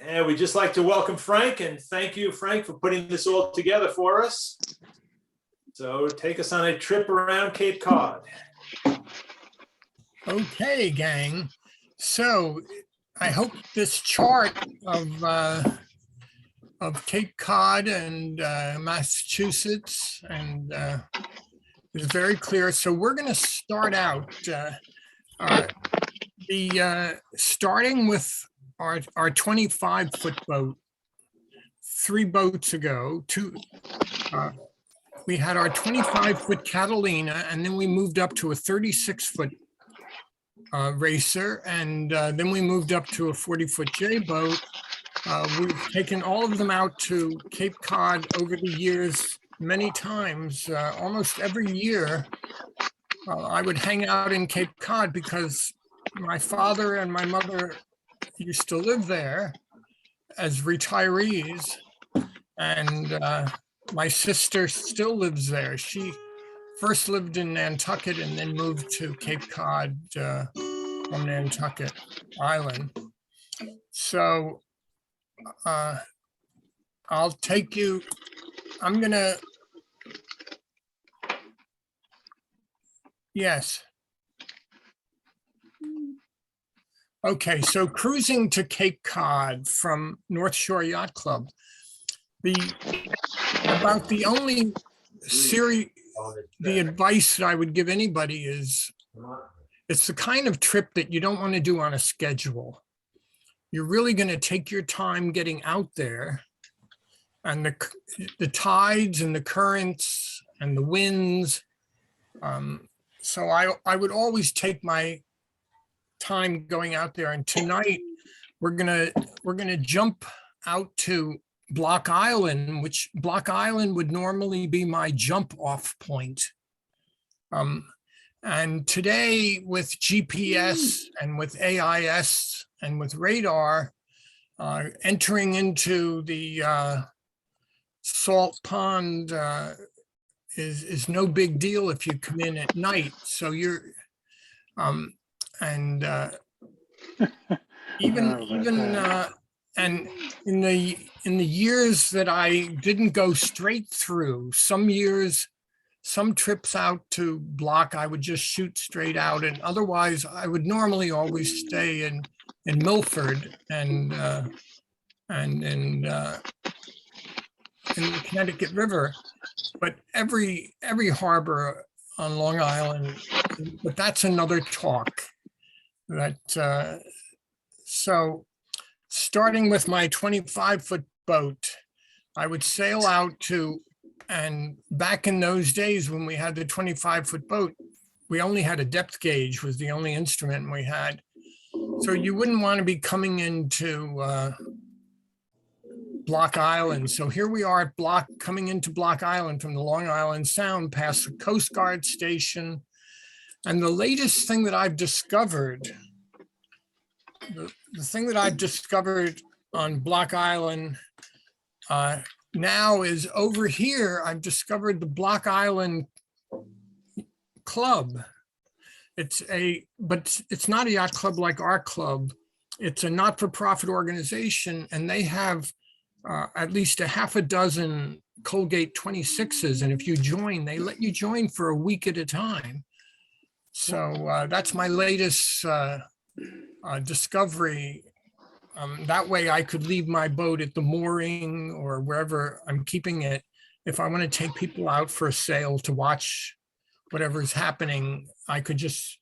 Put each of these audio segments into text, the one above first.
And we'd just like to welcome Frank, and thank you, Frank, for putting this all together for us. So take us on a trip around Cape Cod. Okay, gang. So I hope this chart of Cape Cod and Massachusetts and is very clear. So we're going to start out starting with our 25-foot boat. 3 boats ago, we had our 25-foot Catalina, and then we moved up to a 36-foot racer, and then we moved up to a 40-foot J boat. We've taken all of them out to Cape Cod over the years many times. Almost every year, I would hang out in Cape Cod because my father and my mother used to live there as retirees, and my sister still lives there. She first lived in Nantucket and then moved to Cape Cod from Nantucket Island. So I'll take you, I'm gonna, yes. Okay, so cruising to Cape Cod from North Shore Yacht Club. About the only the advice that I would give anybody is it's the kind of trip that you don't want to do on a schedule. You're really going to take your time getting out there, and the tides and the currents and the winds. So I would always take my time going out there. And tonight we're gonna jump out to Block Island, which Block Island would normally be my jump off point. And today with GPS and with AIS and with radar, entering into the salt pond is no big deal if you come in at night. So you're, and and in the years that I didn't go straight through, some years, some trips out to Block, I would just shoot straight out, and otherwise I would normally always stay in Milford and in the Connecticut River, but every harbor on Long Island. But that's another talk. So starting with my 25-foot boat, I would sail out to, and back in those days when we had the 25-foot boat, we only had a depth gauge, was the only instrument we had. So you wouldn't want to be coming into Block Island. So here we are at coming into Block Island from the Long Island Sound, past the Coast Guard station. And the latest thing that I've discovered, the thing that I've discovered on Block Island now is over here, I've discovered the Block Island Club. But it's not a yacht club like our club. It's a not-for-profit organization, and they have at least a half a dozen Colgate 26s. And if you join, they let you join for a week at a time. So that's my latest discovery. That way I could leave my boat at the mooring or wherever I'm keeping it. If I want to take people out for a sail to watch whatever's happening, I could just,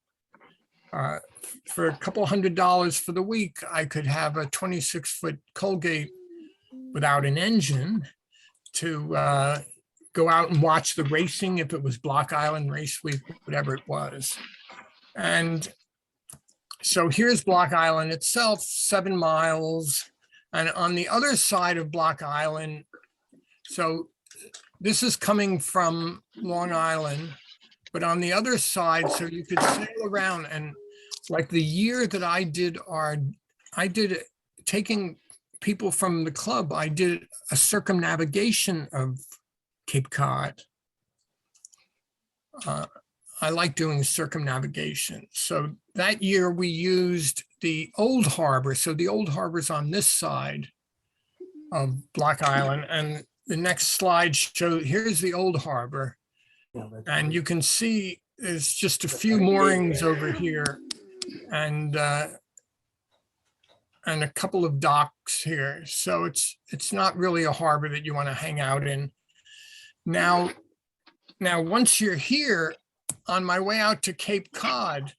for a couple $100 for the week, I could have a 26-foot Colgate without an engine to go out and watch the racing, if it was Block Island Race Week, whatever it was. And so here's Block Island itself, 7 miles. And on the other side of Block Island, so this is coming from Long Island, but on the other side, so you could sail around. And like the year that I did taking people from the club, I did a circumnavigation of Cape Cod. I like doing circumnavigation. So that year we used the old harbor. So the old harbor's on this side of Block Island, and the next slide shows, here's the old harbor. And you can see there's just a few moorings over here and a couple of docks here. So it's not really a harbor that you want to hang out in. Now, once you're here, on my way out to Cape Cod,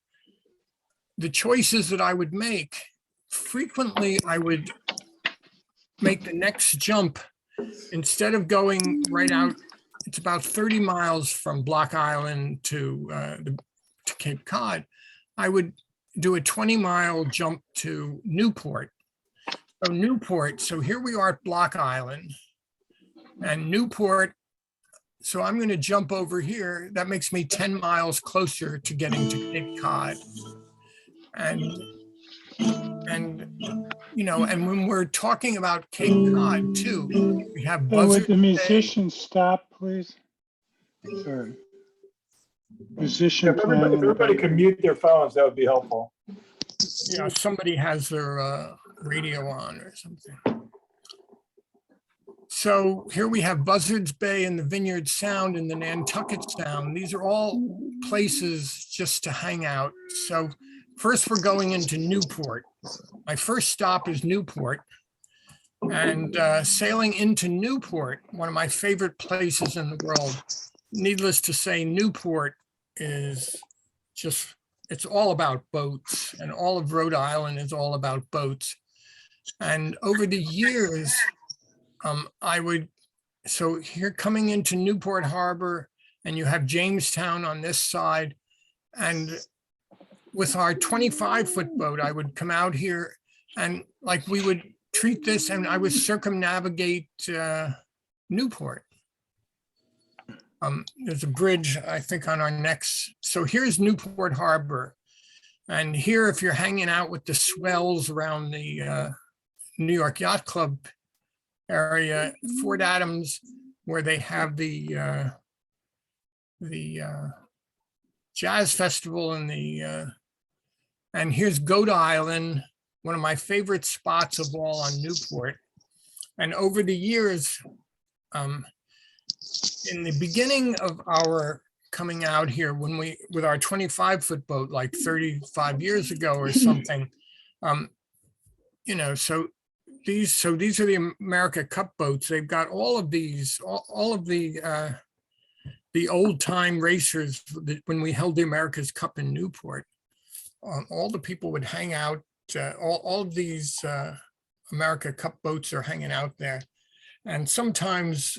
the choices that I would make, frequently I would make the next jump. Instead of going right out, it's about 30 miles from Block Island to Cape Cod, I would do a 20-mile jump to Newport. So Newport, so here we are at Block Island and Newport. So I'm going to jump over here. That makes me 10 miles closer to getting to Cape Cod. And you know, and when we're talking about Cape Cod too, we have Hey, would Buzzards the Bay. musicians stop, please? Sorry. Musician If playing in the everybody could background. mute their phones, that would be helpful. You know, somebody has their radio on or something. So here we have Buzzards Bay and the Vineyard Sound and the Nantucket Sound. These are all places just to hang out. So first we're going into Newport. My first stop is Newport. And sailing into Newport, one of my favorite places in the world. Needless to say, Newport is just, it's all about boats, and all of Rhode Island is all about boats. And over the years, so here coming into Newport Harbor, and you have Jamestown on this side. And with our 25-foot boat, I would come out here and like we would treat this, and I would circumnavigate Newport. There's a bridge, I think, on our next. So here's Newport Harbor. And here, if you're hanging out with the swells around the New York Yacht Club area, Fort Adams, where they have the jazz festival and here's Goat Island, one of my favorite spots of all on Newport. And over the years, in the beginning of our coming out here, with our 25-foot boat, like 35 years ago or something, you know, so these are the America Cup boats. They've got all of these, all of the old time racers that when we held the America's Cup in Newport, all the people would hang out, all of these America Cup boats are hanging out there. And sometimes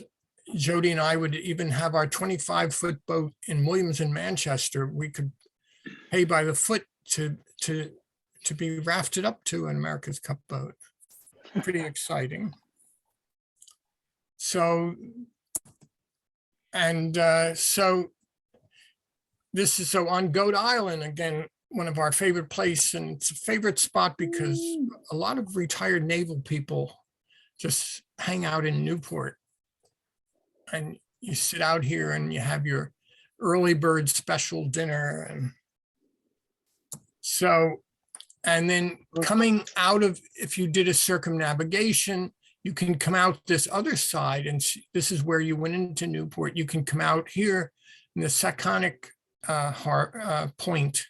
Jody and I would even have our 25-foot boat in Williams and Manchester. We could pay by the foot to be rafted up to an America's Cup boat. Pretty exciting. So, and so this is, so on Goat Island, again, one of our favorite places, and it's a favorite spot because a lot of retired naval people just hang out in Newport. And you sit out here and you have your early bird special dinner. And so, and then coming out of, if you did a circumnavigation, you can come out this other side, and this is where you went into Newport. You can come out here in the Saconic Point.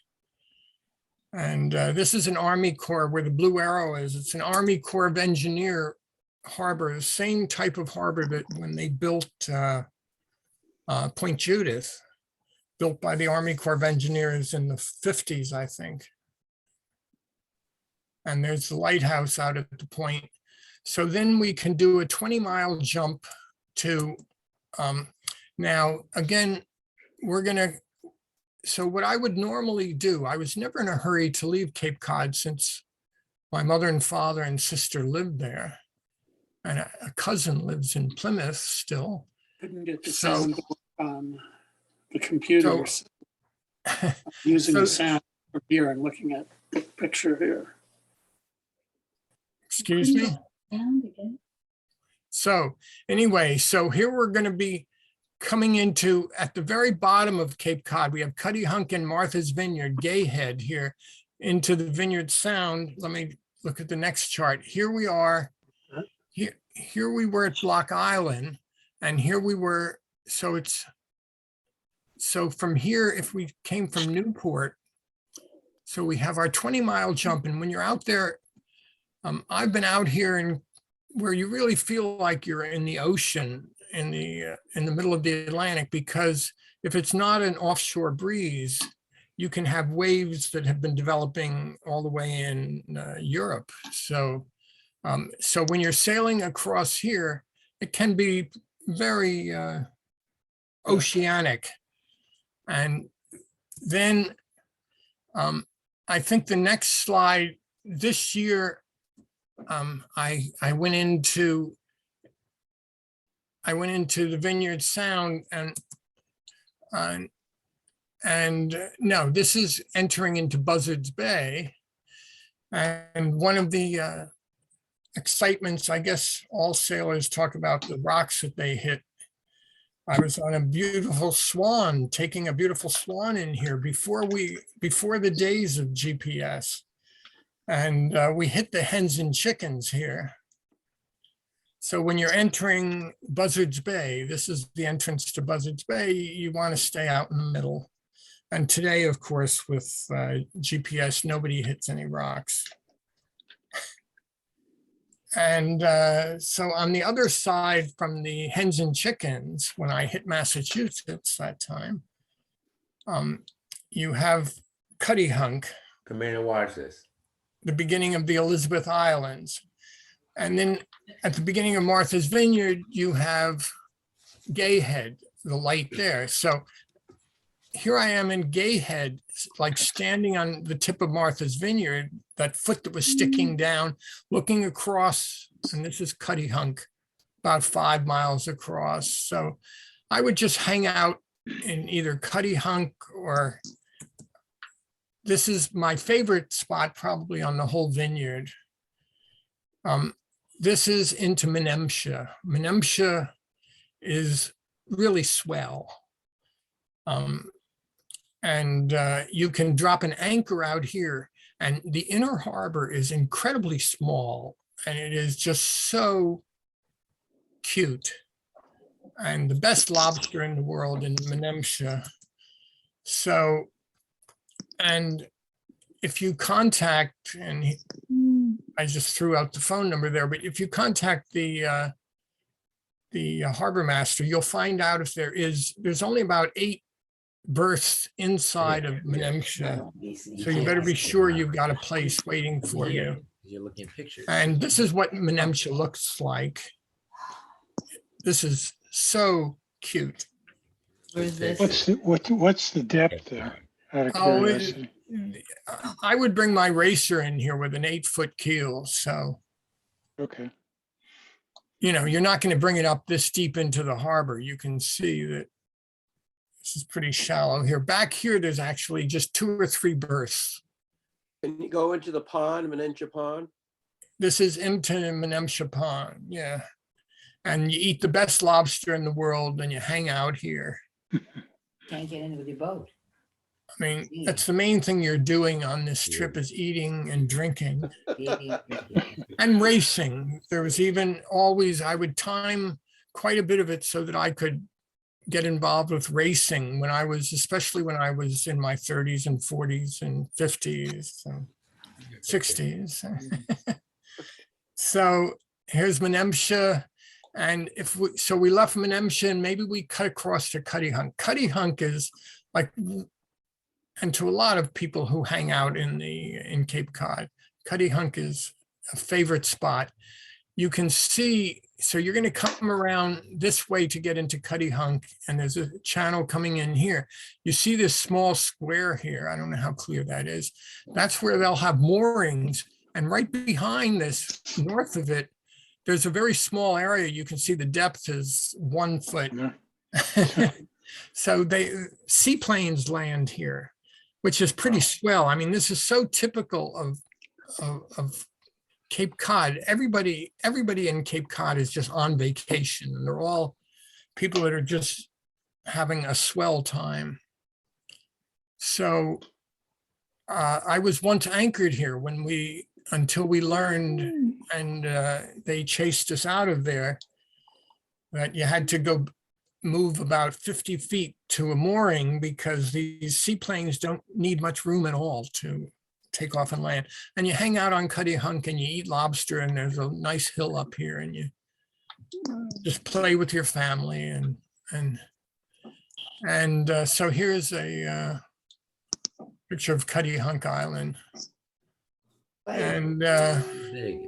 And this is an Army Corps where the Blue Arrow is. It's an Army Corps of Engineer harbor, the same type of harbor that when they built Point Judith, built by the Army Corps of Engineers in the 50s, I think. And there's the lighthouse out at the point. So then we can do a 20-mile jump to, now, again, we're gonna, so what I would normally do, I was never in a hurry to leave Cape Cod since my mother and father and sister lived there. And a cousin lives in Plymouth still. Couldn't get the So- sound to work on the computer. So, using the sound from here and looking at the picture here. Excuse me? So anyway, so here we're going to be coming into, at the very bottom of Cape Cod, we have Cuddy Hunk and Martha's Vineyard, Gay Head here into the Vineyard Sound. Let me look at the next chart. Here we are. Here we were at Block Island, and here we were. So from here, if we came from Newport, so we have our 20-mile jump. And when you're out there, I've been out here and where you really feel like you're in the ocean, in the middle of the Atlantic, because if it's not an offshore breeze, you can have waves that have been developing all the way in Europe. So when you're sailing across here, it can be very oceanic. And then I think the next slide, this year, I went into the Vineyard Sound, and no, this is entering into Buzzards Bay. And one of the excitements, I guess all sailors talk about the rocks that they hit. I was on a beautiful swan, taking a beautiful swan in here before the days of GPS. And we hit the hens and chickens here. So when you're entering Buzzards Bay, this is the entrance to Buzzards Bay, you want to stay out in the middle. And today, of course, with GPS, nobody hits any rocks. And so on the other side from the hens and chickens, when I hit Massachusetts that time, you have Cuddy Hunk. Come in and watch this. The beginning of the Elizabeth Islands. And then at the beginning of Martha's Vineyard, you have Gay Head, the light there. So here I am in Gay Head, like standing on the tip of Martha's Vineyard, that foot that was sticking down, looking across, and this is Cuddy Hunk, about 5 miles across. So I would just hang out in either Cuddy Hunk, or this is my favorite spot probably on the whole vineyard. This is into Menemsha. Menemsha is really swell. And you can drop an anchor out here, and the inner harbor is incredibly small, and it is just so cute. And the best lobster in the world in Menemsha. So, and if you contact, and I just threw out the phone number there, but if you contact the harbor master, you'll find out if there's only about 8 berths inside of Menemsha. So you better be sure you've got a place waiting for you. You're looking at pictures. And this is what Menemsha looks like. This is so cute. What's the depth there? Out of Oh, curiosity. I would bring my racer in here with an 8-foot keel. So, Okay. you know, you're not going to bring it up this deep into the harbor. You can see that this is pretty shallow here. Back here, there's actually just 2 or 3 berths. Can you go into the pond, Menentia Pond? This is into Menemsha Pond, yeah. And you eat the best lobster in the world and you hang out here. Can't get in with your boat. I mean, that's the main thing you're doing on this trip, is eating and drinking and racing. There was even always, I would time quite a bit of it so that I could get involved with racing when I was, especially when I was in my 30s and 40s and 50s and 60s. So here's Menemsha. And so we left Menemsha and maybe we cut across to Cuddy Hunk. Cuddy Hunk is like, and to a lot of people who hang out in Cape Cod, Cuddy Hunk is a favorite spot. You can see, so you're going to come around this way to get into Cuddy Hunk, and there's a channel coming in here. You see this small square here. I don't know how clear that is. That's where they'll have moorings. And right behind this, north of it, there's a very small area. You can see the depth is 1 foot. Yeah. So seaplanes land here, which is pretty swell. I mean, this is so typical of Cape Cod. Everybody in Cape Cod is just on vacation, and they're all people that are just having a swell time. So I was once anchored here until we learned, and they chased us out of there, that you had to go move about 50 feet to a mooring because these seaplanes don't need much room at all to take off and land. And you hang out on Cuddy Hunk and you eat lobster, and there's a nice hill up here, and you just play with your family. And so here's a picture of Cuddy Hunk Island. And Big.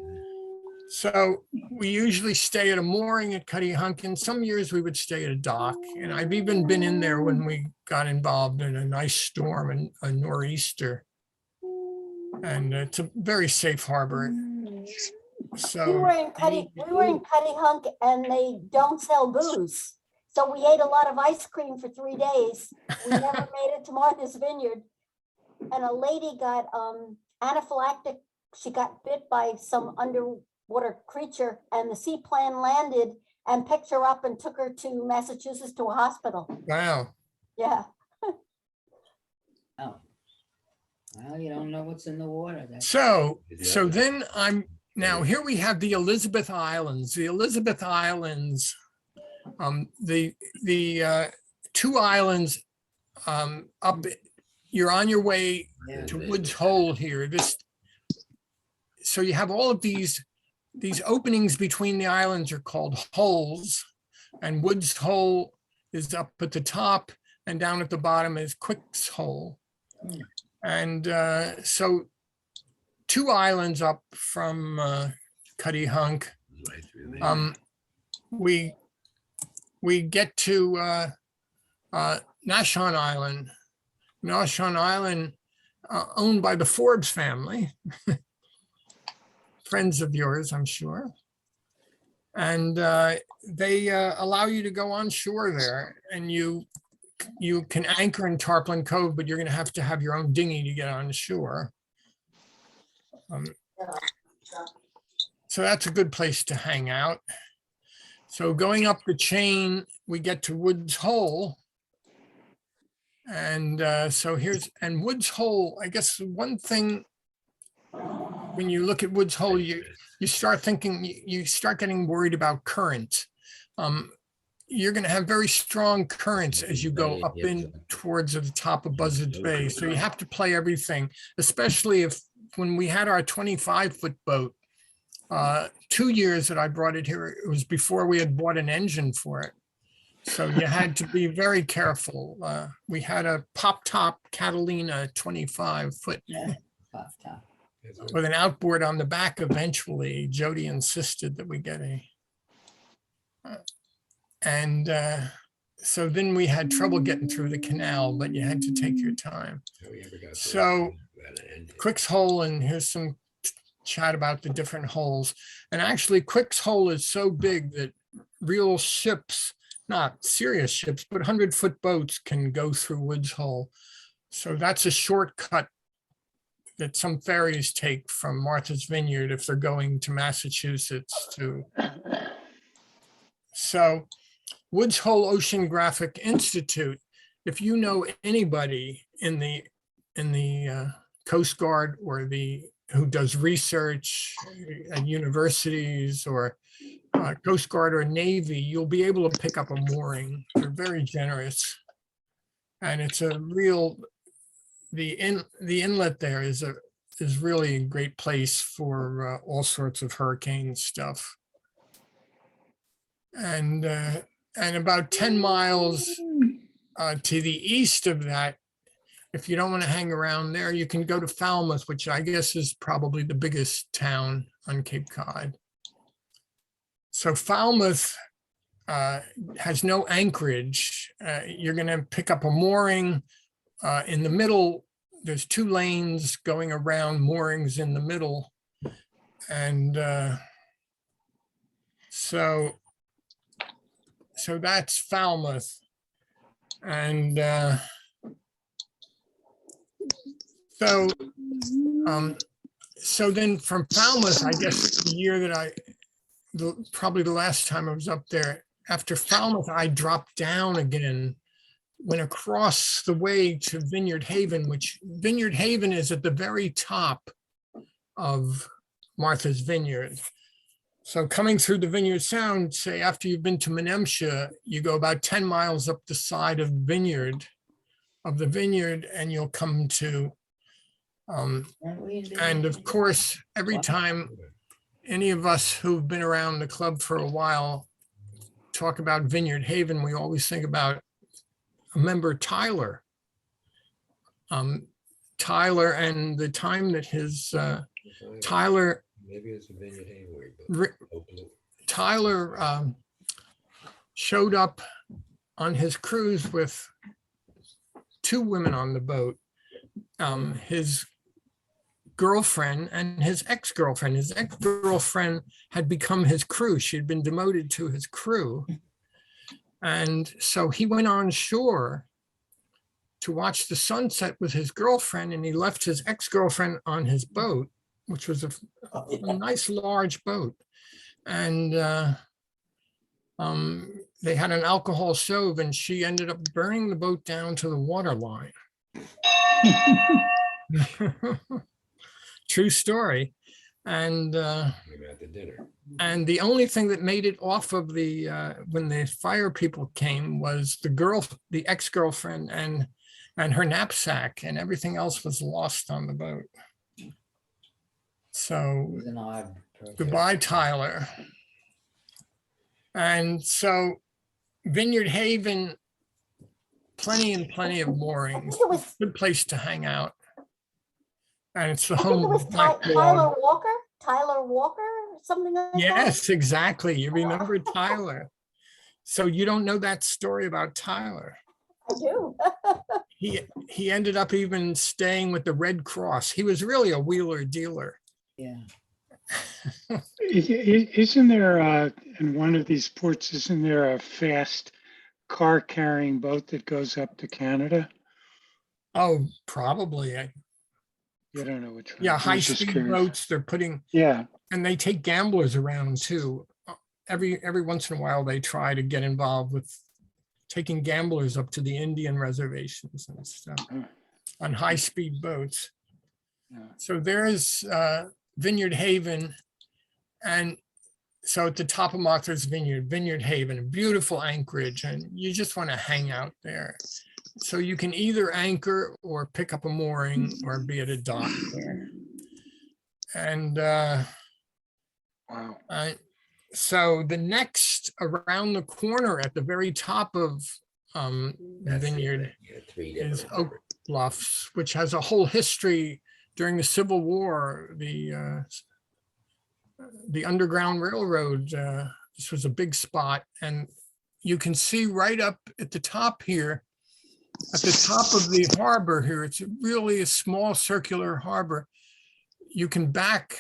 so we usually stay at a mooring at Cuddy Hunk, and some years we would stay at a dock. And I've even been in there when we got involved in a nice storm and a nor'easter. And it's a very safe harbor. We So were in Cuddy Hunk and they don't sell booze. So we ate a lot of ice cream for 3 days. We never made it to Martha's Vineyard. And a lady got anaphylactic. She got bit by some underwater creature, and the seaplane landed and picked her up and took her to Massachusetts to a hospital. wow. Yeah. Oh. Well, you don't know what's in the water. So then now here we have the Elizabeth Islands. The Elizabeth Islands, the two islands up, you're on your way to Woods Hole here. So you have all of these openings between the islands are called holes, and Woods Hole is up at the top, and down at the bottom is Quick's Hole. And so two islands up from Cuddy Hunk, we get to Nashon Island. Nashon Island, owned by the Forbes family, friends of yours, I'm sure. And they allow you to go on shore there, and you can anchor in Tarplin Cove, but you're going to have your own dinghy to get on shore. So that's a good place to hang out. So going up the chain, we get to Woods Hole. And so and Woods Hole, I guess one thing, when you look at Woods Hole, you start getting worried about current. You're going to have very strong currents as you go up in towards the top of Buzzards Bay. So you have to play everything, especially when we had our 25-foot boat, 2 years that I brought it here, it was before we had bought an engine for it. So you had to be very careful. We had a pop top Catalina 25-foot with an outboard on the back. Eventually, Jody insisted that we get so then we had trouble getting through the canal, but you had to take your time. So Quick's Hole, and here's some chat about the different holes. And actually Quick's Hole is so big that real ships, not serious ships, but 100-foot boats can go through Woods Hole. So that's a shortcut that some ferries take from Martha's Vineyard if they're going to Massachusetts too. So Woods Hole Oceanographic Institute, if you know anybody in the Coast Guard or who does research at universities or Coast Guard or Navy, you'll be able to pick up a mooring. They're very generous. And it's a real, the inlet there is really a great place for all sorts of hurricane stuff. And about 10 miles to the east of that, if you don't want to hang around there, you can go to Falmouth, which I guess is probably the biggest town on Cape Cod. So Falmouth has no anchorage. You're going to pick up a mooring in the middle. There's 2 lanes going around, moorings in the middle. And so that's Falmouth. And so then from Falmouth, I guess the year that probably the last time I was up there, after Falmouth, I dropped down again went across the way to Vineyard Haven, which Vineyard Haven is at the very top of Martha's Vineyard. So coming through the Vineyard Sound, say after you've been to Menemsha, you go about 10 miles up the side of the vineyard, and you'll come to, and of course, every time any of us who've been around the club for a while talk about Vineyard Haven, we always think about a member, Tyler. Tyler, and the time that his Tyler, Maybe it's a Vineyard Haven. Tyler showed up on his cruise with 2 women on the boat, his girlfriend and his ex-girlfriend. His ex-girlfriend had become his crew. She had been demoted to his crew. And so he went on shore to watch the sunset with his girlfriend, and he left his ex-girlfriend on his boat, which was a nice large boat. And they had an alcohol stove, and she ended up burning the boat down to the water line. True story. And Maybe at the dinner. and the only thing that made it off of the when the fire people came was the ex-girlfriend and her knapsack, and everything else was lost on the boat. So He's an odd person. goodbye, Tyler. And so Vineyard Haven, plenty and plenty of moorings, it was- good place to hang out. And it's the I think home it was of Black Tyler Walker, something like that. Yes, exactly. You remember Tyler. So you don't know that story about Tyler. I do. He ended up even staying with the Red Cross. He was really a wheeler dealer. Yeah. Isn't there, in one of these ports, isn't there a fast car carrying boat that goes up to Canada? Oh, probably. You don't know which one. Yeah, I was just high-speed curious. boats, they're putting, Yeah, and they take gamblers around too. Every once in a while, they try to get involved with taking gamblers up to the Indian reservations and stuff Huh. on high-speed boats. Yeah. So there's Vineyard Haven. And so at the top of Martha's Vineyard, Vineyard Haven, a beautiful anchorage, and you just want to hang out there. So you can either anchor or pick up a mooring or be at a dock there. And wow. so the next around the corner at the very top of the That's it, vineyard yeah, 3 is different Oak Bluffs, which has a whole history. During the Civil War, the Underground Railroad, this was a big spot, and you can see right up at the top here, at the top of the harbor here, it's really a small circular harbor. You can back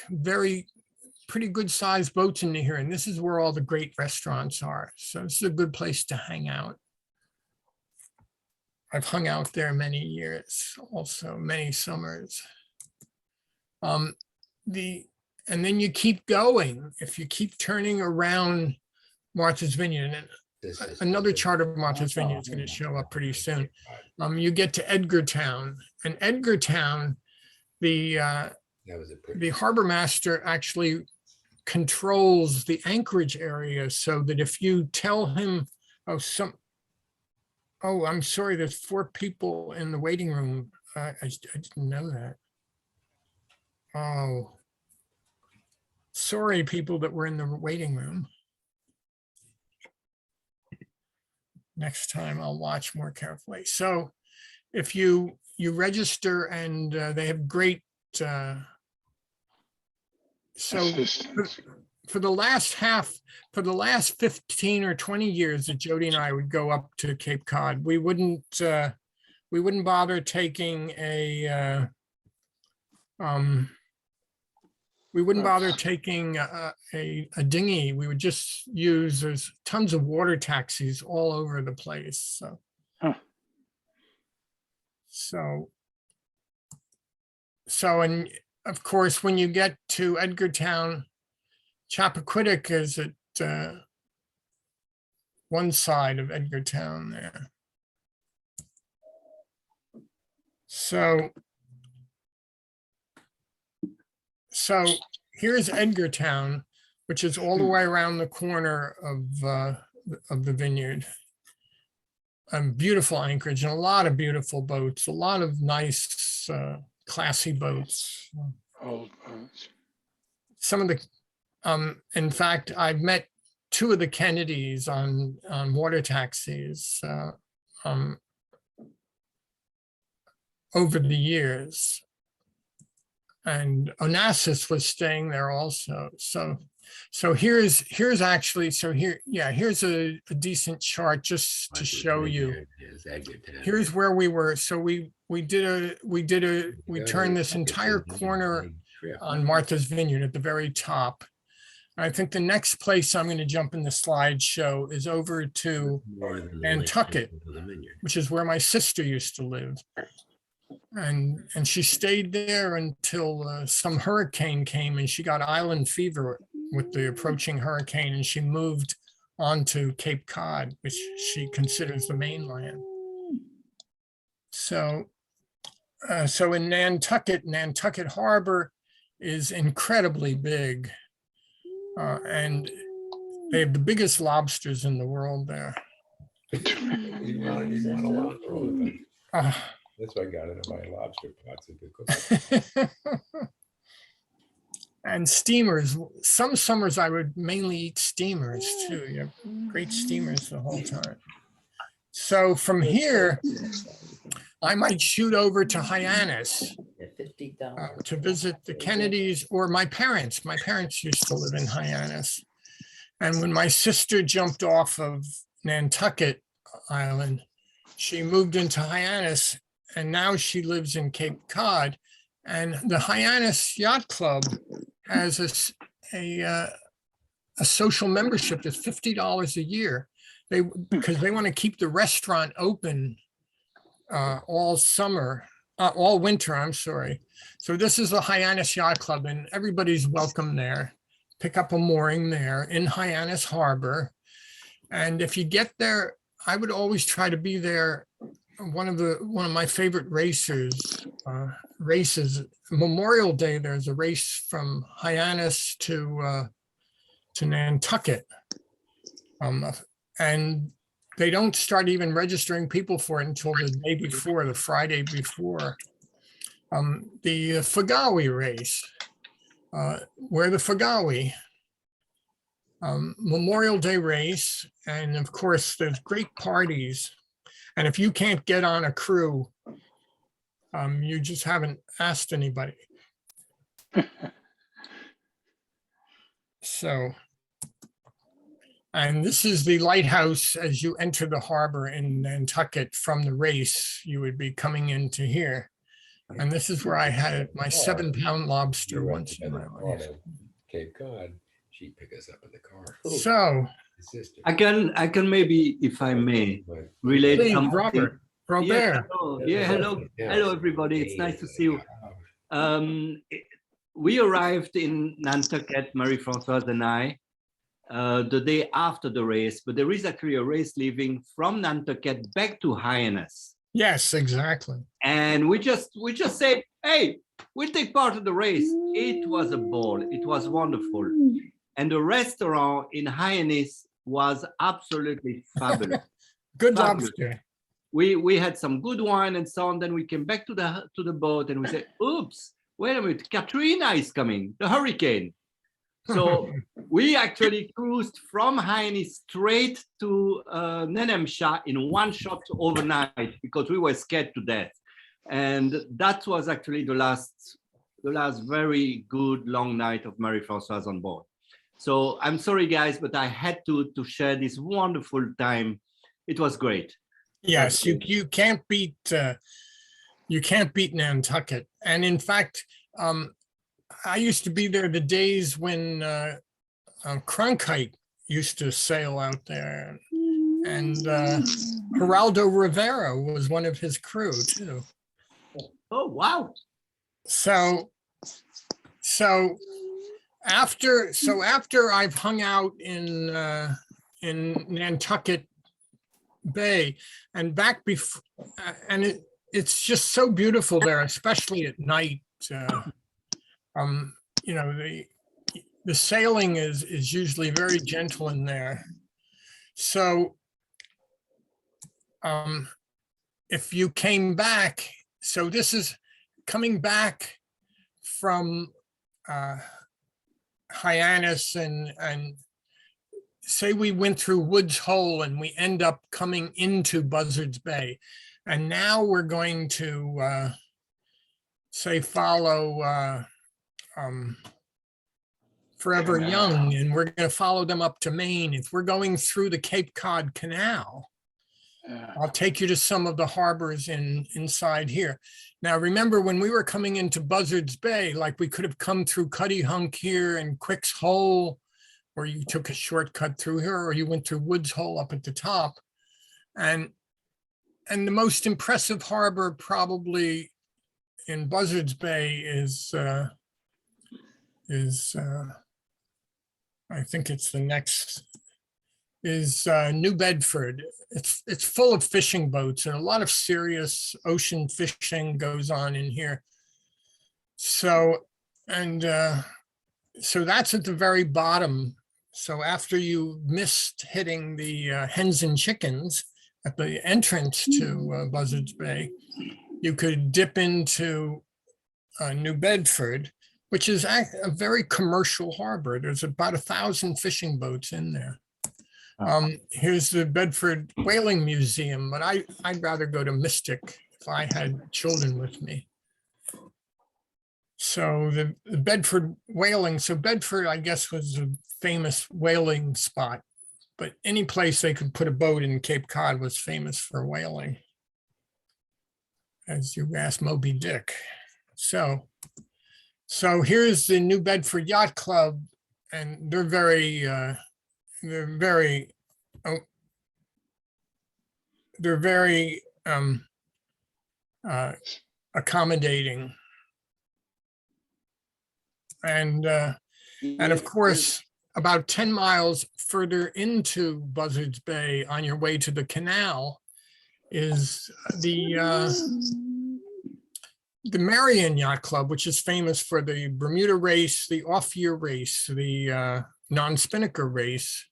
pretty good sized boats into here, and this is where all the great restaurants are. So this is a good place to hang out. I've hung out there many years, also many summers. And then you keep going. If you keep turning around Martha's Vineyard, and This is- another chart of Martha's Vineyard is going to show up pretty soon. You get to Edgartown, and Edgartown, That was a pretty. the harbor master actually controls the anchorage area, so that if you tell him, oh, I'm sorry, there's 4 people in the waiting room. I didn't know that. Oh, sorry, people that were in the waiting room. Next time I'll watch more carefully. So if you register, and they have great, so Assistance. for the last 15 or 20 years that Jody and I would go up to Cape Cod, we wouldn't bother taking a dinghy. We would just use, there's tons of water taxis all over the place. So, Huh. and of course, when you get to Edgartown, Chappaquiddick is at one side of Edgartown there. So here's Edgartown, which is all the way around the corner of the vineyard. Beautiful anchorage and a lot of beautiful boats, a lot of nice, classy boats. Old boats. Some of the, in fact, I've met two of the Kennedys on water taxis over the years. And Onassis was staying there also. So here's actually, here's a decent chart just to show you. Here's where we were. So we turned this entire corner on Martha's Vineyard at the very top. I think the next place I'm going to jump in the slideshow is over to Nantucket, which is where my sister used to live. And she stayed there until some hurricane came and she got island fever with the approaching hurricane, and she moved on to Cape Cod, which she considers the mainland. So in Nantucket Harbor is incredibly big, and they have the biggest lobsters in the world there. That's why I got into my lobster pots. And steamers. Some summers I would mainly eat steamers too. You have great steamers the whole time. So from here, I might shoot over to Hyannis to visit the Kennedys or my parents. My parents used to live in Hyannis. And when my sister jumped off of Nantucket Island, she moved into Hyannis, and now she lives in Cape Cod. And the Hyannis Yacht Club has a social membership that's $50 a year. Because they want to keep the restaurant open all winter, I'm sorry. So this is the Hyannis Yacht Club, and everybody's welcome there. Pick up a mooring there in Hyannis Harbor. And if you get there, I would always try to be there. One of my favorite races, Memorial Day, there's a race from Hyannis to Nantucket. And they don't start even registering people for it until the day before, the Friday before. The Fagawi race, where the Fagawi, Memorial Day race. And of course, there's great parties. And if you can't get on a crew, you just haven't asked anybody. So, and this is the lighthouse as you enter the harbor in Nantucket from the race. You would be coming into here. And this is where I had my 7-pound lobster once in my life. Cape Cod, she'd pick us up in the car. So, I can maybe, if I may, relate please, something. Robert. Yeah, hello, everybody. It's nice to see you. We arrived in Nantucket, Marie-Françoise and I, the day after the race, but there is actually a race leaving from Nantucket back to Hyannis. Yes, exactly. And we just said, hey, we'll take part of the race. It was a ball. It was wonderful. And the restaurant in Hyannis was absolutely fabulous. Good fabulous. lobster. We had some good wine and so on. Then we came back to the boat and we said, oops, wait a minute, Katrina is coming, the hurricane. So we actually cruised from Hyannis straight to Nenemsha in one shot overnight because we were scared to death. And that was actually the last very good long night of Marie-Françoise on board. So I'm sorry, guys, but I had to share this wonderful time. It was great. Yes, you can't beat Nantucket. And in fact, I used to be there the days when Cronkite used to sail out there, and Geraldo Rivera was one of his crew too. Oh, wow. So after I've hung out in Nantucket Bay and back before, and it's just so beautiful there, especially at night. You know, the sailing is usually very gentle in there. So if you came back, so this is coming back from Hyannis and say we went through Woods Hole and we end up coming into Buzzards Bay. And now we're going to say follow Forever Young, and we're going to follow them up to Maine. If we're going through the Cape Cod Canal, I'll take you to some of the harbors inside here. Now, remember when we were coming into Buzzards Bay, like we could have come through Cuddy Hunk here and Quick's Hole, or you took a shortcut through here, or you went through Woods Hole up at the top. And the most impressive harbor probably in Buzzards Bay is I think it's the next, is New Bedford. It's full of fishing boats and a lot of serious ocean fishing goes on in here. So, and so that's at the very bottom. So after you missed hitting the hens and chickens at the entrance to Buzzards Bay, you could dip into New Bedford, which is a very commercial harbor. There's about 1,000 fishing boats in there. Here's the Bedford Whaling Museum, but I'd rather go to Mystic if I had children with me. So the Bedford whaling, so Bedford, I guess, was a famous whaling spot, but any place they could put a boat in Cape Cod was famous for whaling, as you asked Moby Dick. So here's the New Bedford Yacht Club, and they're very accommodating. And of course, about 10 miles further into Buzzards Bay on your way to the canal is the Marion Yacht Club, which is famous for the Bermuda race, the off-year race, the non-spinnaker race.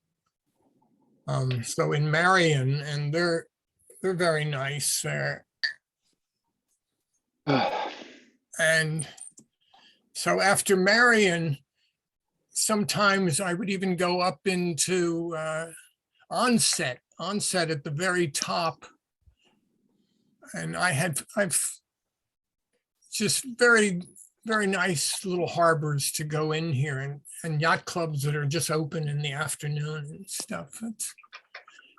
So in Marion, and they're very nice there. And so after Marion, sometimes I would even go up into Onset at the very top. And I've just very, very nice little harbors to go in here, and yacht clubs that are just open in the afternoon and stuff.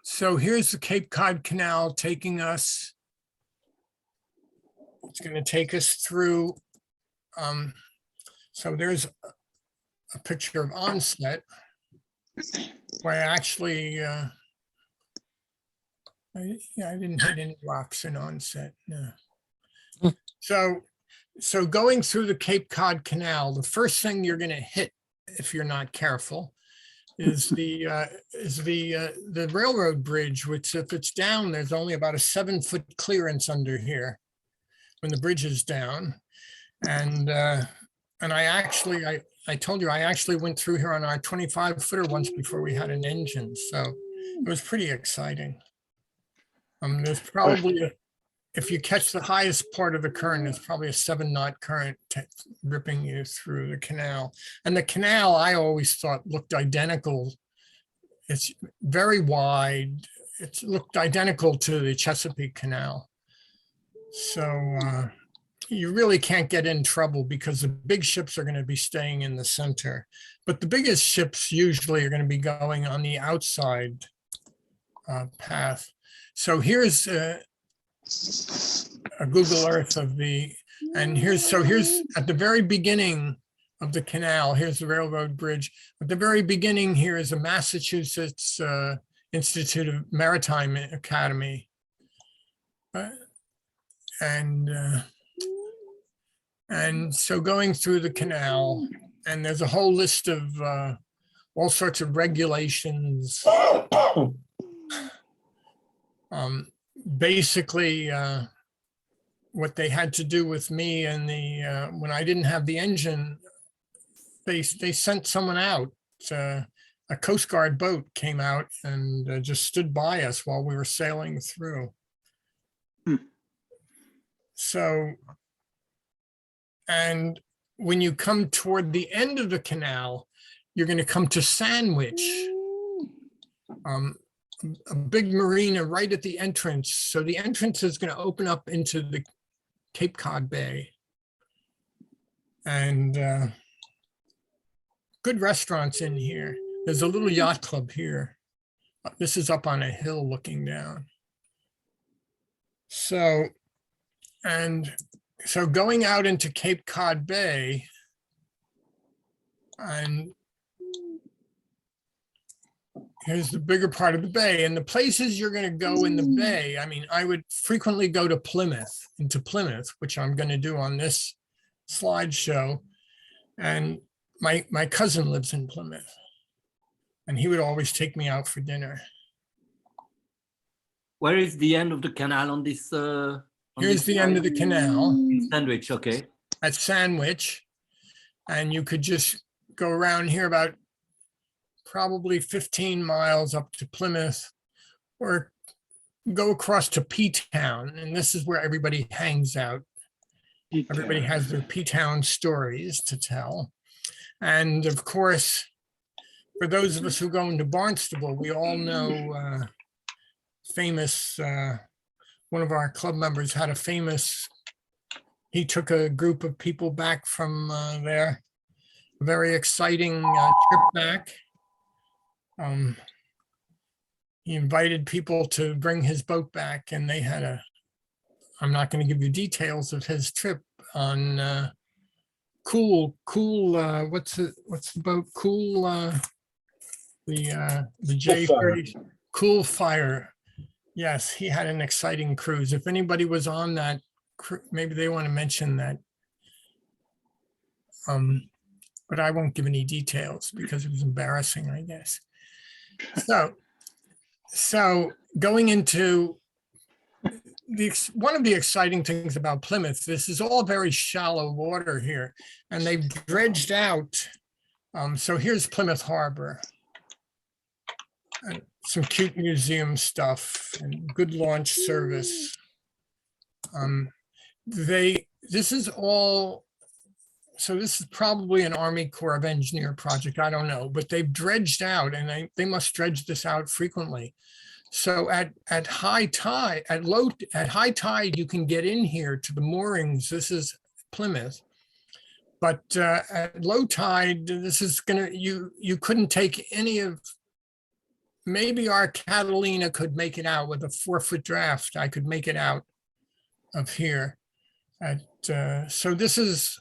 So here's the Cape Cod Canal taking us. It's going to take us through. So there's a picture of Onset, where I actually, I didn't hit any rocks in Onset, no. So going through the Cape Cod Canal, the first thing you're going to hit, if you're not careful, is the railroad bridge, which if it's down, there's only about a 7-foot clearance under here when the bridge is down. And I told you, I actually went through here on our 25-footer once before we had an engine. So it was pretty exciting. There's probably, if you catch the highest part of the current, there's probably a 7-knot current ripping you through the canal. And the canal, I always thought, looked identical. It's very wide. It looked identical to the Chesapeake Canal. So you really can't get in trouble because the big ships are going to be staying in the center. But the biggest ships usually are going to be going on the outside path. So here's a Google Earth of the, and here's at the very beginning of the canal, here's the railroad bridge. At the very beginning here is a Massachusetts Institute of Maritime Academy. And so going through the canal, and there's a whole list of all sorts of regulations. Basically, what they had to do with me and when I didn't have the engine, they sent someone out. A Coast Guard boat came out and just stood by us while we were sailing through. So, and when you come toward the end of the canal, you're going to come to Sandwich, a big marina right at the entrance. So the entrance is going to open up into the Cape Cod Bay. And good restaurants in here. There's a little yacht club here. This is up on a hill looking down. So going out into Cape Cod Bay, and here's the bigger part of the bay, and the places you're going to go in the bay. I mean, I would frequently go to Plymouth, which I'm going to do on this slideshow. And my cousin lives in Plymouth, and he would always take me out for dinner. Where is the end of the canal on this? Here's the end of the canal. Sandwich, okay. At Sandwich. And you could just go around here about probably 15 miles up to Plymouth, or go across to P-Town. And this is where everybody hangs out. Everybody has their P-Town stories to tell. And of course, for those of us who go into Barnstable, we all know famous, one of our club members had a famous, he took a group of people back from there, a very exciting trip back. He invited people to bring his boat back, and they had I'm not going to give you details of his trip on what's the boat? The J30 Cool Fire. Yes, he had an exciting cruise. If anybody was on that, maybe they want to mention that. But I won't give any details because it was embarrassing, I guess. So going into one of the exciting things about Plymouth, this is all very shallow water here, and they've dredged out. So here's Plymouth Harbor. And some cute museum stuff and good launch service. This is all, so this is probably an Army Corps of Engineer project, I don't know, but they've dredged out, and they must dredge this out frequently. So at high tide, at high tide, you can get in here to the moorings. This is Plymouth. But at low tide, this is you couldn't take any of, maybe our Catalina could make it out with a 4-foot draft. I could make it out of here. So this is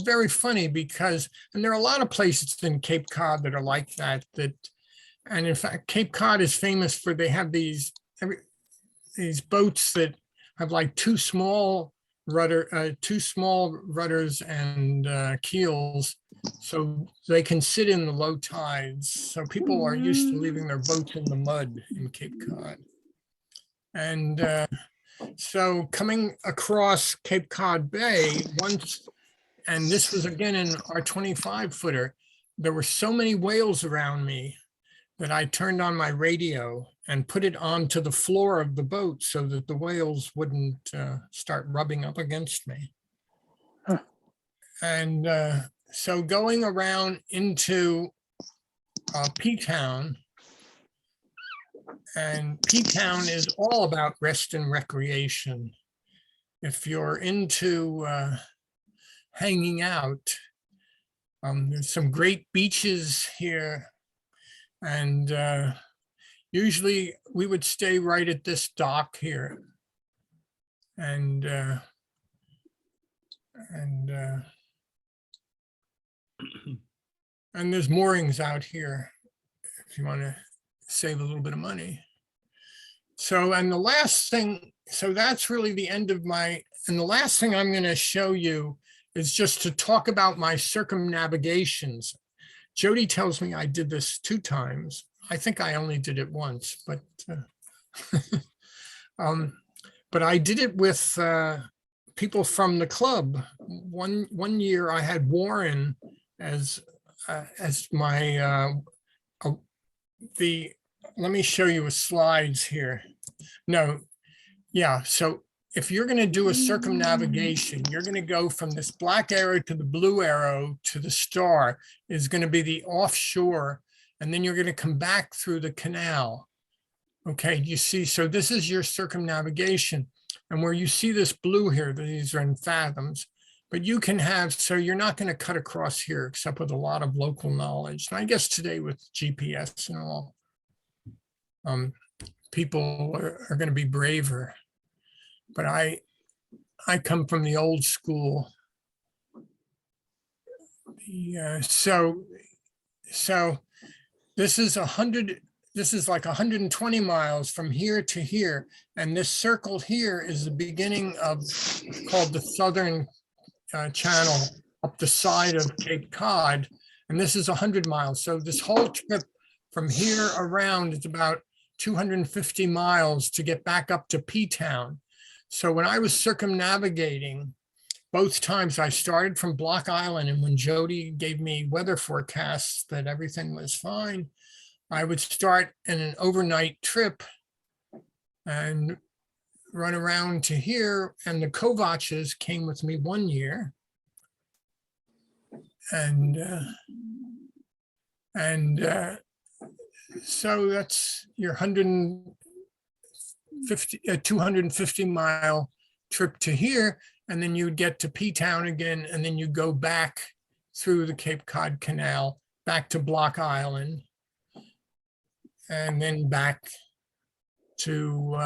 very funny because, and there are a lot of places in Cape Cod that are like that, and in fact, Cape Cod is famous for, they have these boats that have like two small rudders and keels, so they can sit in the low tides. So people are used to leaving their boats in the mud in Cape Cod. And so coming across Cape Cod Bay once, and this was again in our 25-footer, there were so many whales around me that I turned on my radio and put it onto the floor of the boat so that the whales wouldn't start rubbing up against me. Huh. And so going around into P-Town, and P-Town is all about rest and recreation. If you're into hanging out, there's some great beaches here. And usually we would stay right at this dock here. And there's moorings out here if you want to save a little bit of money. So, and the last thing, so that's really the end of my, and the last thing I'm going to show you is just to talk about my circumnavigations. Jody tells me I did this 2 times. I think I only did it once, but but I did it with people from the club. One year I had Warren as my let me show you a slides here. No, yeah. So if you're going to do a circumnavigation, you're going to go from this black arrow to the blue arrow to the star is going to be the offshore. And then you're going to come back through the canal. Okay, you see, so this is your circumnavigation. And where you see this blue here, these are in fathoms, but you can have, so you're not going to cut across here except with a lot of local knowledge. And I guess today with GPS and all, people are going to be braver. But I come from the old school. Yeah, so this is like 120 miles from here to here. And this circle here is the beginning of called the Southern Channel up the side of Cape Cod. And this is 100 miles. So this whole trip from here around is about 250 miles to get back up to P-Town. So when I was circumnavigating, both times I started from Block Island, and when Jody gave me weather forecasts that everything was fine, I would start in an overnight trip and run around to here. And the Kovaches came with me one year. And so that's your 250 mile trip to here. And then you would get to P-Town again, and then you go back through the Cape Cod Canal, back to Block Island, and then back to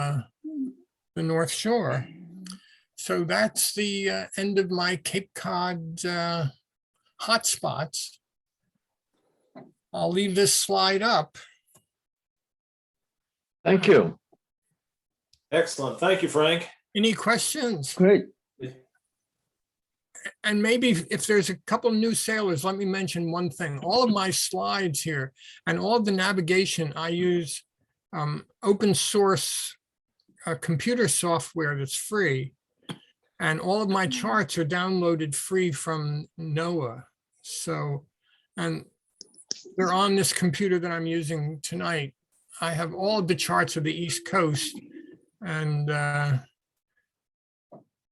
the North Shore. So that's the end of my Cape Cod hotspots. I'll leave this slide up. Thank you. Excellent. Thank you, Frank. Any questions? Great. And maybe if there's a couple new sailors, let me mention one thing. All of my slides here and all of the navigation, I use open source computer software that's free. And all of my charts are downloaded free from NOAA. So, and they're on this computer that I'm using tonight. I have all of the charts of the East Coast. And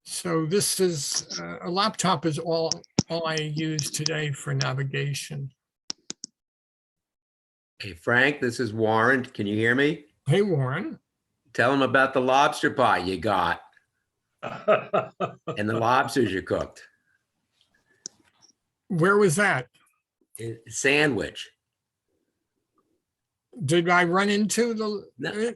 so this is, a laptop is all I use today for navigation. Hey, Frank, this is Warren. Can you hear me? Hey, Warren. Tell them about the lobster pie you got and the lobsters you cooked. Where was that? Sandwich. Did I run into the? No,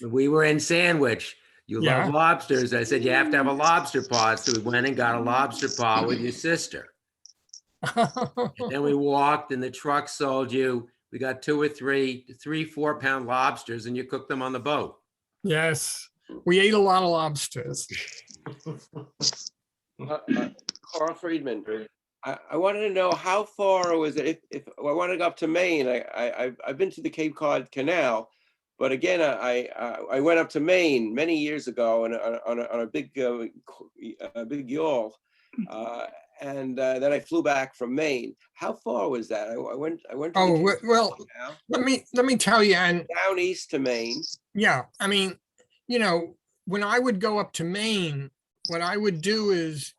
we were in Sandwich. You Yeah. love lobsters. I said, you have to have a lobster paw. So we went and got a lobster paw with your sister. And then we walked and the truck sold you. We got 2 or 3 4-pound lobsters and you cooked them on the boat. Yes, we ate a lot of lobsters. Carl Friedman, I wanted to know how far was it if I wanted to go up to Maine. I've been to the Cape Cod Canal, but again I went up to Maine many years ago on a big yawl, and then I flew back from Maine. How far was that? I went. To the Cape well, Cod Canal, let me tell you, and down east to Maine. yeah, I mean, you know, when I would go up to Maine, what I would do is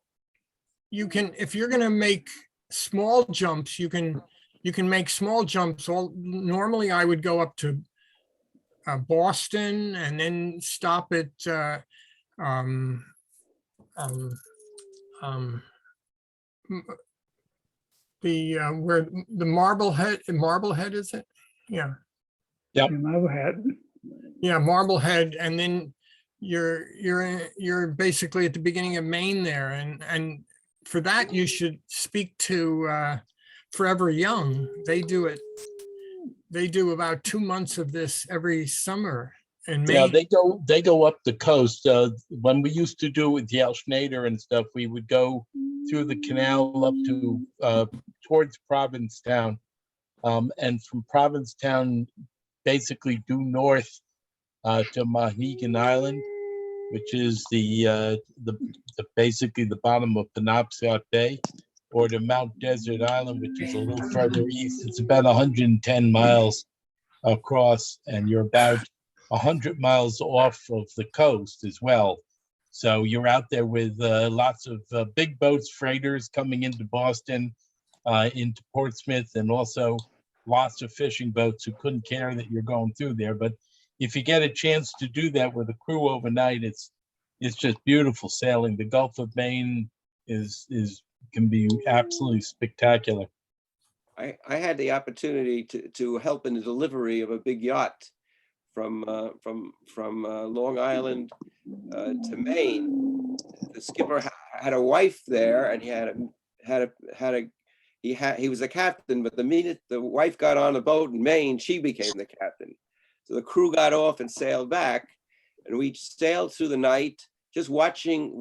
you can, if you're going to make small jumps, you can make small jumps. Normally I would go up to Boston and then stop at where the Marblehead is it? Yeah. Yep. Marblehead. Yeah, Marblehead, and then you're basically at the beginning of Maine there, and for that you should speak to Forever Young. They do it. They do about 2 months of this every summer in Maine. Yeah, they go up the coast. When we used to do it with Yale Schneider and stuff, we would go through the canal up to towards Provincetown, and from Provincetown basically due north to Mohegan Island, which is the basically the bottom of Penobscot Bay, or to Mount Desert Island, which is a little further east. It's about 110 miles across, and you're about 100 miles off of the coast as well. So you're out there with lots of big boats, freighters coming into Boston, into Portsmouth, and also lots of fishing boats who couldn't care that you're going through there. But if you get a chance to do that with a crew overnight, it's just beautiful sailing. The Gulf of Maine can be absolutely spectacular. I had the opportunity to help in the delivery of a big yacht from Long Island to Maine. The skipper had a wife there, and he was a captain. But the minute the wife got on the boat in Maine, she became the captain. So the crew got off and sailed back, and we sailed through the night, just watching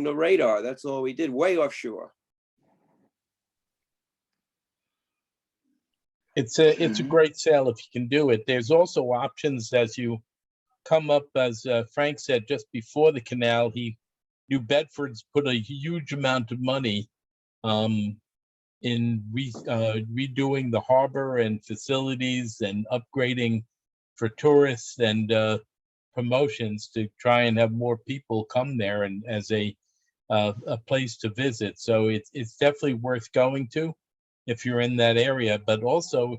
the radar. That's all we did, way offshore. It's a great sail if you can do it. There's also options as you come up, as Frank said, just before the canal. New Bedford's put a huge amount of money in redoing the harbor and facilities and upgrading for tourists and promotions to try and have more people come there and as a place to visit. So it's definitely worth going to if you're in that area. But also,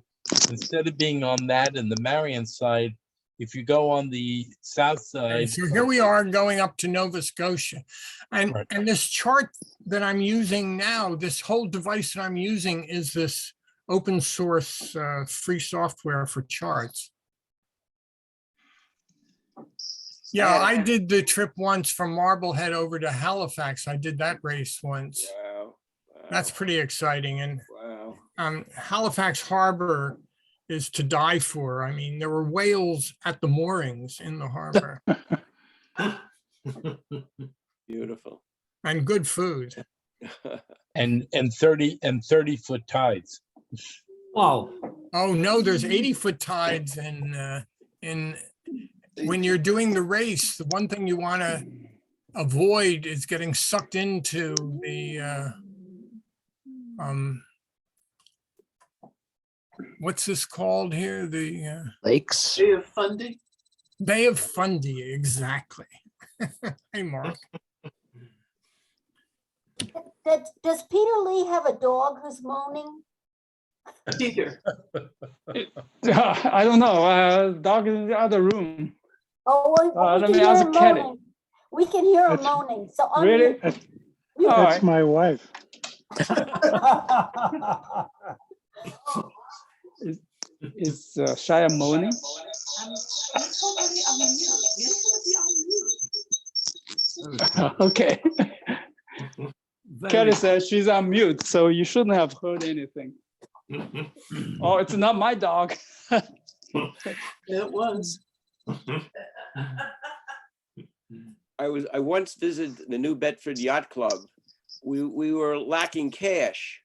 instead of being on that and the Marion side, if you go on the south side. So here we are going up to Nova Scotia. And this chart that I'm using now, this whole device that I'm using is this open source free software for charts. Yeah, I did the trip once from Marblehead over to Halifax. I did that race once. Wow. That's pretty exciting. And wow. Halifax Harbor is to die for. I mean, there were whales at the moorings in the harbor. Beautiful. And good food. and 30-foot tides. Wow. Oh no, there's 80-foot tides, and when you're doing the race, the one thing you want to avoid is getting sucked into the what's this called here? The Lakes. Bay of Fundy. Bay of Fundy, exactly. Hey, Mark. Does Peter Lee have a dog who's moaning? Peter. I don't know. Dog is in the other room. Oh, well, let me ask Kenny. We can hear him moaning. So really? That's my wife. Is Shia moaning? Okay. Kelly says she's on mute, so you shouldn't have heard anything. Oh, it's not my dog. It was. I once visited the New Bedford Yacht Club. We were lacking cash,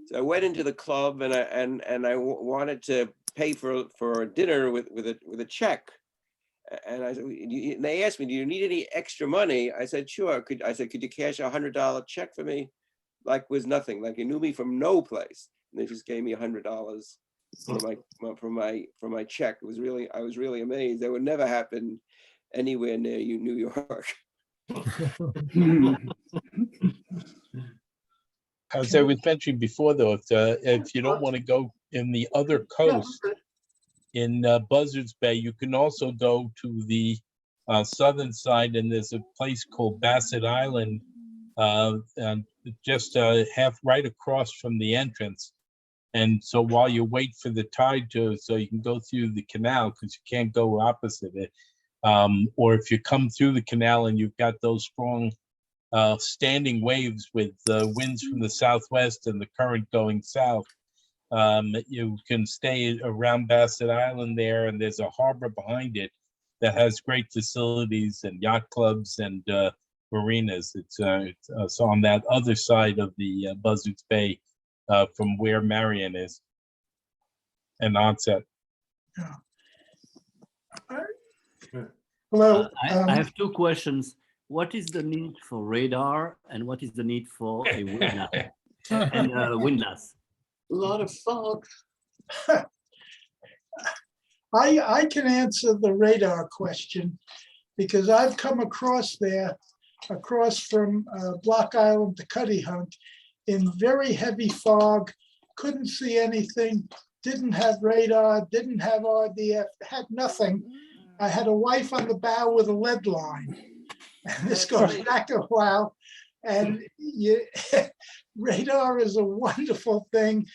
so I went into the club and I wanted to pay for dinner with a check. And they asked me, "Do you need any extra money?" I said, "Sure." Could you cash a $100 check for me? Like was nothing. Like you knew me from no place, and they just gave me $100 for my check. I was really amazed. That would never happen anywhere near New York. As I was mentioning before, though, if you don't want to go in the other coast, in Buzzards Bay, you can also go to the southern side, and there's a place called Bassett Island, and just right across from the entrance. And so while you wait for the tide so you can go through the canal, because you can't go opposite it, or if you come through the canal and you've got those strong standing waves with winds from the southwest and the current going south, you can stay around Bassett Island there, and there's a harbor behind it that has great facilities and yacht clubs and marinas. It's on that other side of the Buzzards Bay from where Marion is and Onset. Hello. I have two questions. What is the need for radar and what is the need for a windlass? And windlass? A lot of fog. I can answer the radar question because I've come across from Block Island to Cuddy Hunk in very heavy fog, couldn't see anything, didn't have radar, didn't have RDF, had nothing. I had a wife on the bow with a lead line. And this goes back a while. And radar is a wonderful thing.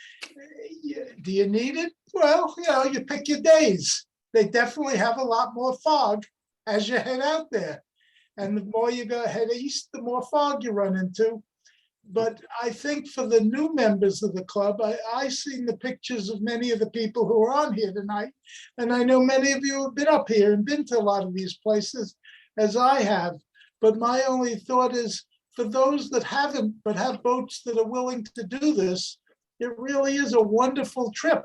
Do you need it? Well, you pick your days. They definitely have a lot more fog as you head out there. And the more you go head east, the more fog you run into. But I think for the new members of the club, I've seen the pictures of many of the people who are on here tonight. And I know many of you have been up here and been to a lot of these places, as I have. But my only thought is, for those that haven't, but have boats that are willing to do this, it really is a wonderful trip.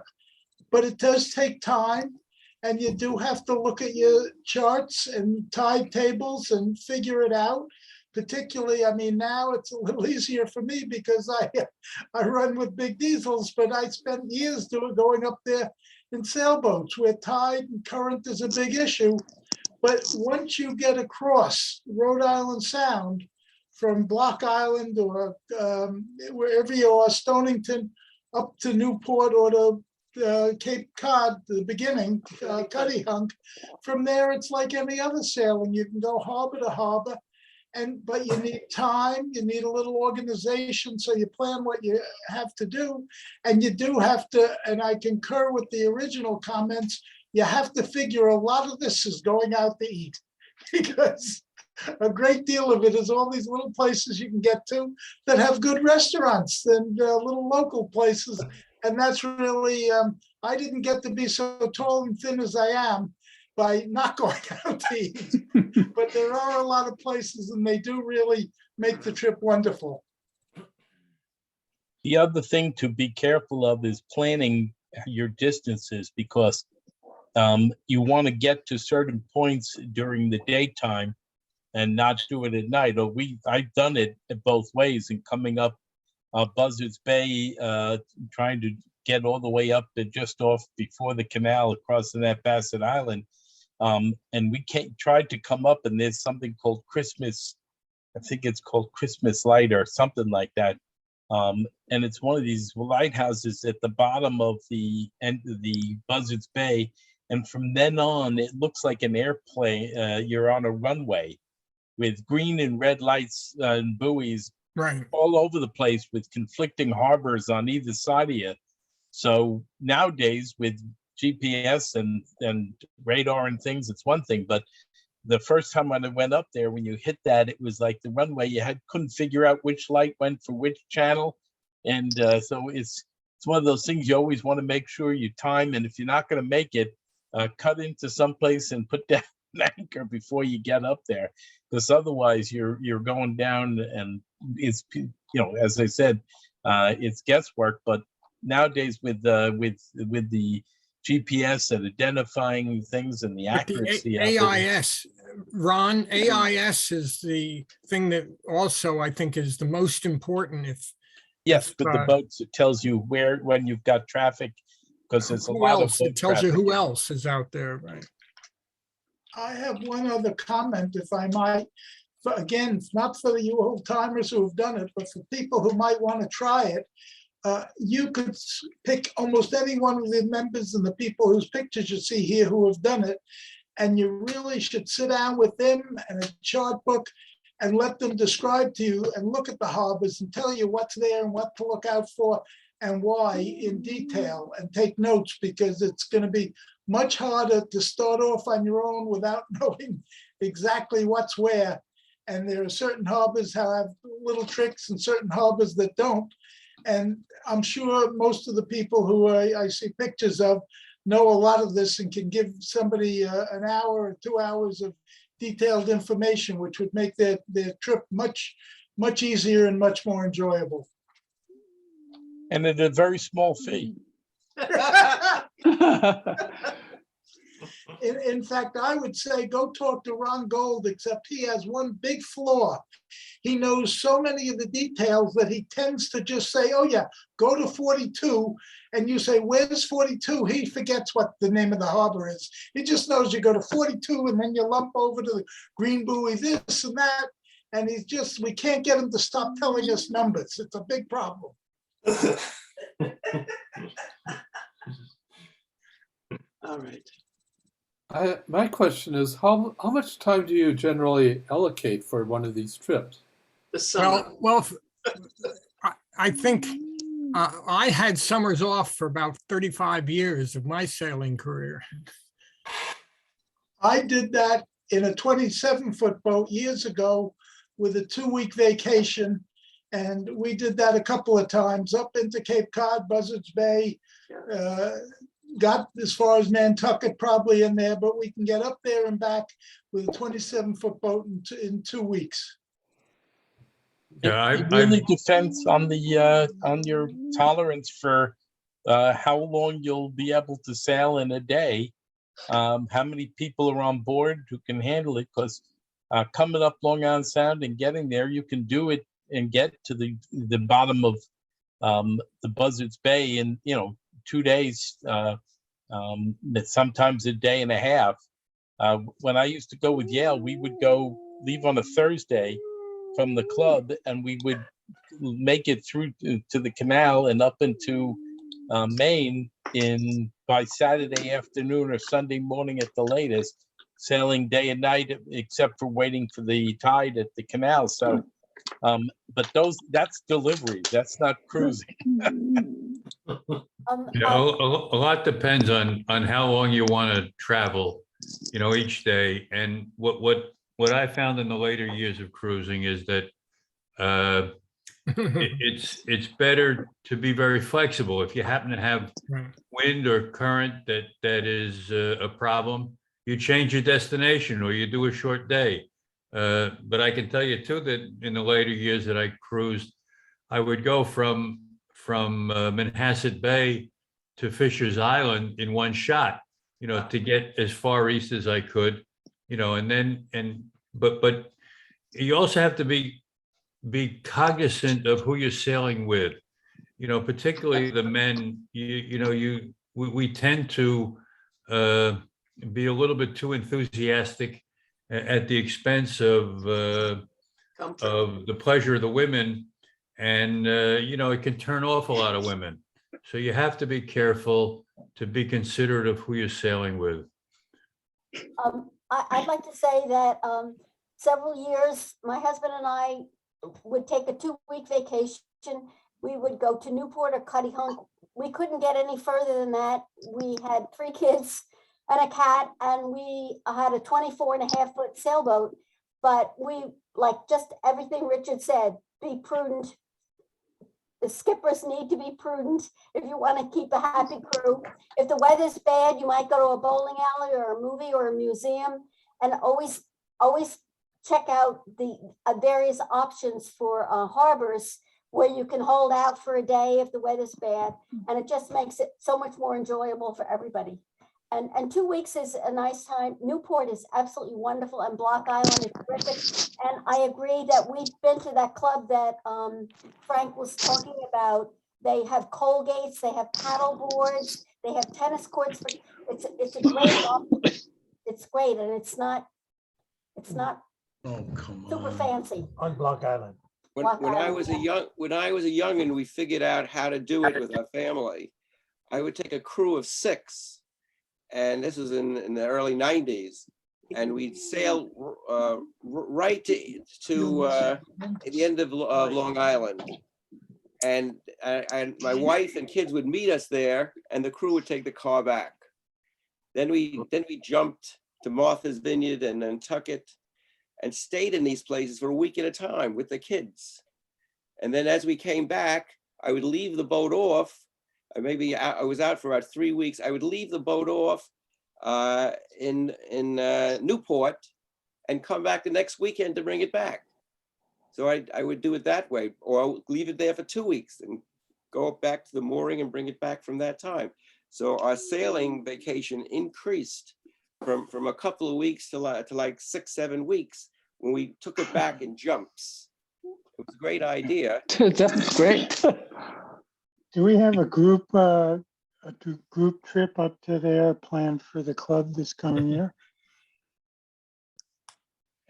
But it does take time. And you do have to look at your charts and tide tables and figure it out. Particularly, I mean, now it's a little easier for me because I run with big diesels, but I spent years going up there in sailboats where tide and current is a big issue. But once you get across Rhode Island Sound from Block Island or wherever you are, Stonington, up to Newport or to Cape Cod, the beginning, Cuddy Hunk, from there it's like any other sailing. You can go harbor to harbor. But you need time, you need a little organization, so you plan what you have to do. And you do have to, and I concur with the original comments, you have to figure a lot of this is going out to eat because a great deal of it is all these little places you can get to that have good restaurants and little local places. And that's really, I didn't get to be so tall and thin as I am by not going out to eat. But there are a lot of places and they do really make the trip wonderful. The other thing to be careful of is planning your distances because you want to get to certain points during the daytime and not do it at night. Or I've done it both ways and coming up Buzzards Bay, trying to get all the way up to just off before the canal across that Bassett Island. And we tried to come up and there's something called Christmas, I think it's called Christmas Light or something like that. And it's one of these lighthouses at the bottom of the end of the Buzzards Bay. And from then on, it looks like an airplane. You're on a runway with green and red lights and buoys all over the place with conflicting harbors on either side of you. So nowadays with GPS and radar and things, it's one thing, but the first time when I went up there, when you hit that, it was like the runway, couldn't figure out which light went for which channel. And so it's one of those things you always want to make sure you time. And if you're not going to make it, cut into someplace and put down an anchor before you get up there, because otherwise you're going down and it's, as I said, it's guesswork. But nowadays with the GPS and identifying things and the accuracy of it. AIS, Ron, AIS is the thing that also I think is the most important. Yes, with the boats, it tells you when you've got traffic, because there's a lot of boat it tells you traffic. who else is out there, right? I have one other comment, if I might. Again, not for you old timers who have done it, but for people who might want to try it. You could pick almost any one of the members and the people whose pictures you see here who have done it, and you really should sit down with them and a chart book and let them describe to you and look at the harbors and tell you what's there and what to look out for and why in detail, and take notes, because it's going to be much harder to start off on your own without knowing exactly what's where. And there are certain harbors that have little tricks and certain harbors that don't. And I'm sure most of the people who I see pictures of know a lot of this and can give somebody an hour or 2 hours of detailed information, which would make their trip much easier and much more enjoyable. And at a very small fee. In fact, I would say go talk to Ron Gold, except he has one big flaw. He knows so many of the details that he tends to just say, oh yeah, go to 42. And you say, where's 42? He forgets what the name of the harbor is. He just knows you go to 42 and then you lump over to the Green Buoy, this and that. And he's just, we can't get him to stop telling us numbers. It's a big problem. All right. My question is, how much time do you generally allocate for one of these trips? The summer. Well, I think I had summers off for about 35 years of my sailing career. I did that in a 27-foot boat years ago with a 2-week vacation. And we did that a couple of times up into Cape Cod, Buzzards Bay, got as far as Nantucket probably in there, but we can get up there and back with a 27-foot boat in 2 weeks. Yeah, it really depends on the on your tolerance for how long you'll be able to sail in a day, how many people are on board who can handle it. Because coming up Long Island Sound and getting there, you can do it and get to the bottom of the Buzzards Bay in 2 days, sometimes a day and a half. When I used to go with Yale, we would leave on a Thursday from the club, and we would make it through to the canal and up into Maine by Saturday afternoon or Sunday morning at the latest, sailing day and night, except for waiting for the tide at the canal. So, but that's delivery. That's not cruising. A lot depends on how long you want to travel, each day. And what I found in the later years of cruising is that it's better to be very flexible. If you happen to have wind or current that is a problem, you change your destination or you do a short day. But I can tell you too that in the later years that I cruised, I would go from Manhasset Bay to Fisher's Island in one shot, to get as far east as I could, but you also have to be cognizant of who you're sailing with, particularly the men. We tend to be a little bit too enthusiastic at the expense of the pleasure of the women, and it can turn off a lot of women. So you have to be careful to be considerate of who you're sailing with. I'd like to say that several years, my husband and I would take a 2-week vacation. We would go to Newport or Cuddy Hunk. We couldn't get any further than that. We had 3 kids and a cat, and we had a 24.5-foot sailboat. But we, like just everything Richard said, be prudent. The skippers need to be prudent if you want to keep a happy crew. If the weather's bad, you might go to a bowling alley or a movie or a museum, and always check out the various options for harbors where you can hold out for a day if the weather's bad, and it just makes it so much more enjoyable for everybody. And 2 weeks is a nice time. Newport is absolutely wonderful, and Block Island is terrific. And I agree that we've been to that club that Frank was talking about. They have coal gates, they have paddle boards, they have tennis courts. It's a great option. It's great, and it's not super fancy. On Block Island. When I was a youngin', we figured out how to do it with our family. I would take a crew of 6. And this was in the early 90s, and we'd sail right to the end of Long Island, and my wife and kids would meet us there, and the crew would take the car back. Then we jumped to Martha's Vineyard and Nantucket, and stayed in these places for a week at a time with the kids. And then as we came back, I would leave the boat off. Maybe I was out for about 3 weeks. I would leave the boat off in Newport and come back the next weekend to bring it back. So I would do it that way, or I would leave it there for 2 weeks and go back to the mooring and bring it back from that time. So our sailing vacation increased from a couple of weeks to like 6, 7 weeks when we took it back in jumps. It was a great idea. That's great. Do we have a group trip up to there planned for the club this coming year?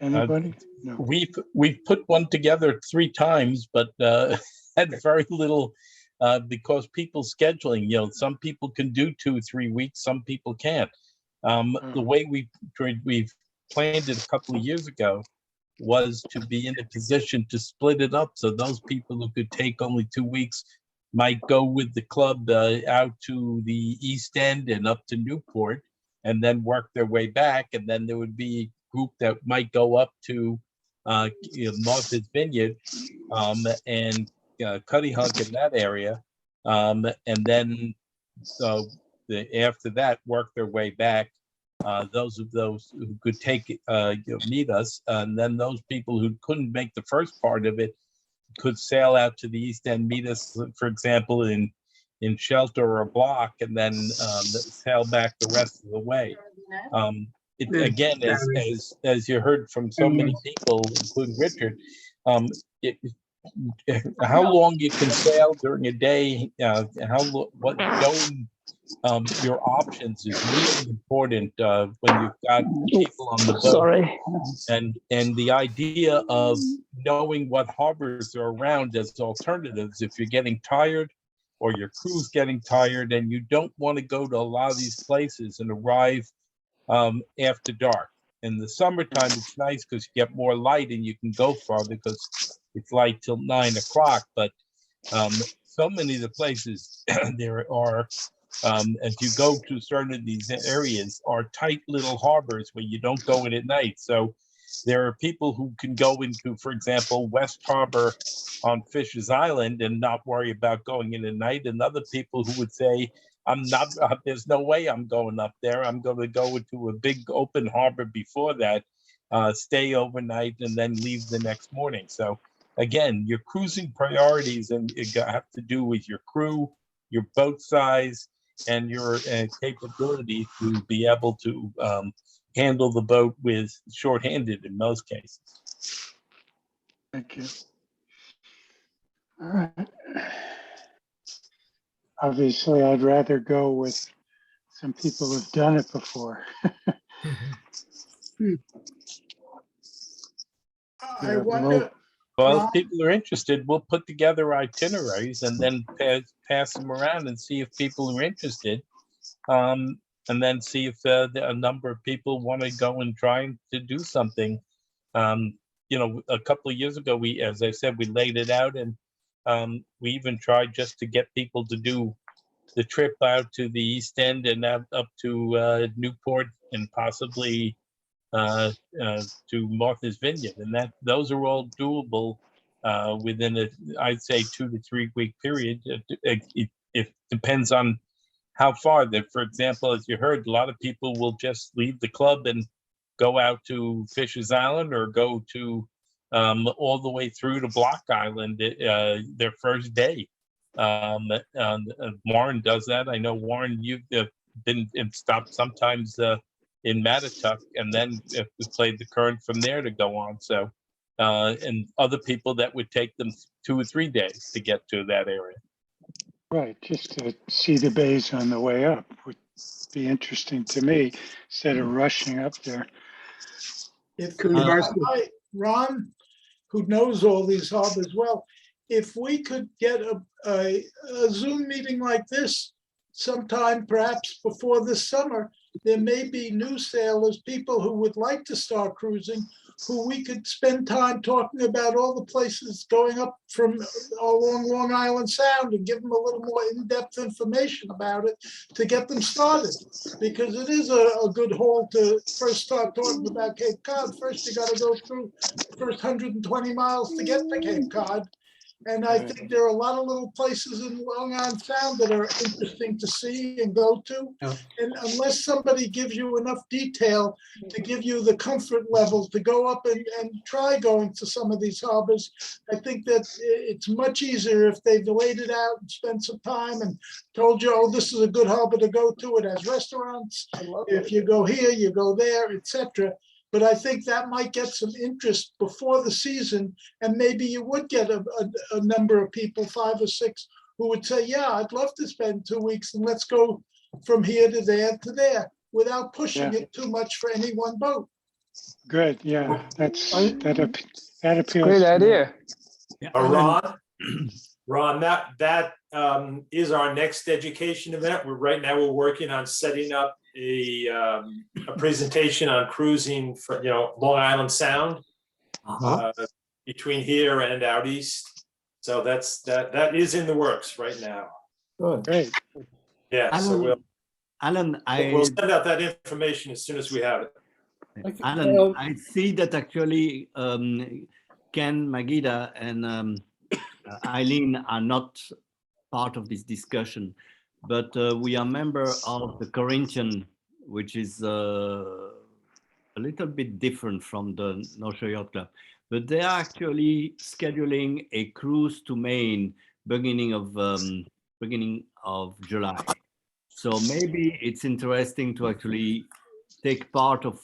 Anybody? No. We've put one together 3 times, but had very little because people's scheduling. You know, some people can do 2 or 3 weeks, some people can't. The way we've planned it a couple of years ago was to be in a position to split it up, so those people who could take only 2 weeks might go with the club out to the East End and up to Newport, and then work their way back, and then there would be a group that might go up to Martha's Vineyard and Cuddy Hunk in that area, and then after that work their way back. Those who could take meet us, and then those people who couldn't make the first part of it could sail out to the East End, meet us, for example, in Shelter or Block, and then sail back the rest of the way. Again, as you heard from so many people, including Richard, how long you can sail during a day, what knowing your options is really important when you've got people on the boat. Sorry. And the idea of knowing what harbors are around as alternatives if you're getting tired or your crew's getting tired and you don't want to go to a lot of these places and arrive after dark. In the summertime, it's nice because you get more light and you can go farther because it's light till 9 o'clock. But so many of the places there are, as you go to certain of these areas, are tight little harbors where you don't go in at night. So there are people who can go into, for example, West Harbor on Fisher's Island and not worry about going in at night, and other people who would say, I'm not, there's no way I'm going up there. I'm going to go into a big open harbor before that, stay overnight, and then leave the next morning. So again, your cruising priorities and it have to do with your crew, your boat size, and your capability to be able to handle the boat with shorthanded in most cases. Thank you. All right. Obviously, I'd rather go with some people who've done it before. I wonder, Well, if people are interested, we'll put together itineraries and then pass them around and see if people are interested. And then see if a number of people want to go and try to do something. You know, a couple of years ago, as I said, we laid it out, and we even tried just to get people to do the trip out to the East End and up to Newport and possibly to Martha's Vineyard, and those are all doable within I'd say 2 to 3 week period. It depends on how far. That, for example, as you heard, a lot of people will just leave the club and go out to Fisher's Island or go to all the way through to Block Island their first day. Warren does that. I know, Warren, you've been and stopped sometimes in Mattatuck and then played the current from there to go on. So, and other people that would take them 2 or 3 days to get to that area. Right, just to see the bays on the way up would be interesting to me instead of rushing up there. if Ron, who knows all these harbors well, if we could get a Zoom meeting like this sometime, perhaps before this summer, there may be new sailors, people who would like to start cruising, who we could spend time talking about all the places going up from along Long Island Sound and give them a little more in-depth information about it to get them started. Because it is a good haul to first start talking about Cape Cod. First, you got to go through the first 120 miles to get to Cape Cod. And I think there are a lot of little places in Long Island Sound that are interesting to see and go to. Yeah. And unless somebody gives you enough detail to give you the comfort level to go up and try going to some of these harbors, I think that it's much easier if they've laid it out and spent some time and told you, oh, this is a good harbor to go to. It has restaurants. If you go here, you go there, etc. But I think that might get some interest before the season, and maybe you would get a number of people, 5 or 6, who would say, yeah, I'd love to spend 2 weeks and let's go from here to there without pushing it too much for any one boat. Good, yeah, that appeals. Great to me. idea. Ron, that is our next education event. We're working on setting up a presentation on cruising for, Long Island Sound between here and out east. So that is in the works right now. Great. Yeah, so Alan, we'll send out that information as soon as we have it. Alan, I see that actually Ken, Magida, and Eileen are not part of this discussion, but we are member of the Corinthian, which is a little bit different from the North Shore Yacht Club, but they are actually scheduling a cruise to Maine beginning of July. So maybe it's interesting to actually take part of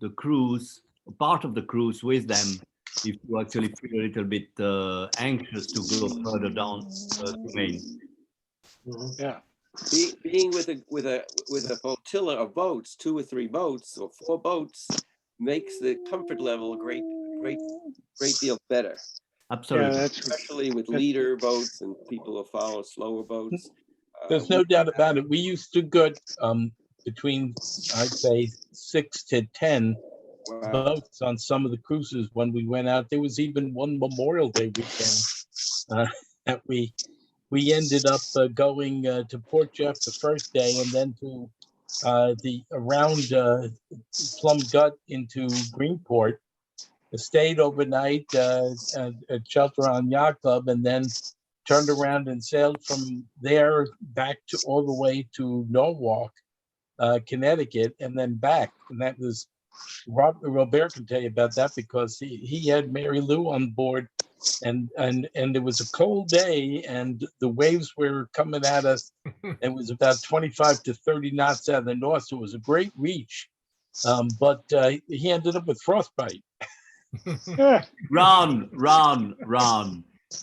the cruise with them if you actually feel a little bit anxious to go further down to Maine. Yeah. Being with a flotilla of boats, 2 or 3 boats or 4 boats, makes the comfort level a great deal better. Absolutely. Yeah, especially with leader boats and people who follow slower boats. There's no doubt about it. We used to get between, I'd say, 6 to 10 boats on some of the cruises when we went out. There was even one Memorial Day weekend that we ended up going to Port Jeff the first day, and then to around Plum Gut into Greenport. Stayed overnight at Shelter on Yacht Club, and then turned around and sailed from there back to all the way to Norwalk, Connecticut, and then back. And that was Robert can tell you about that, because he had Mary Lou on board, and it was a cold day, and the waves were coming at us. It was about 25 to 30 knots out of the north, so it was a great reach. But he ended up with frostbite. Ron.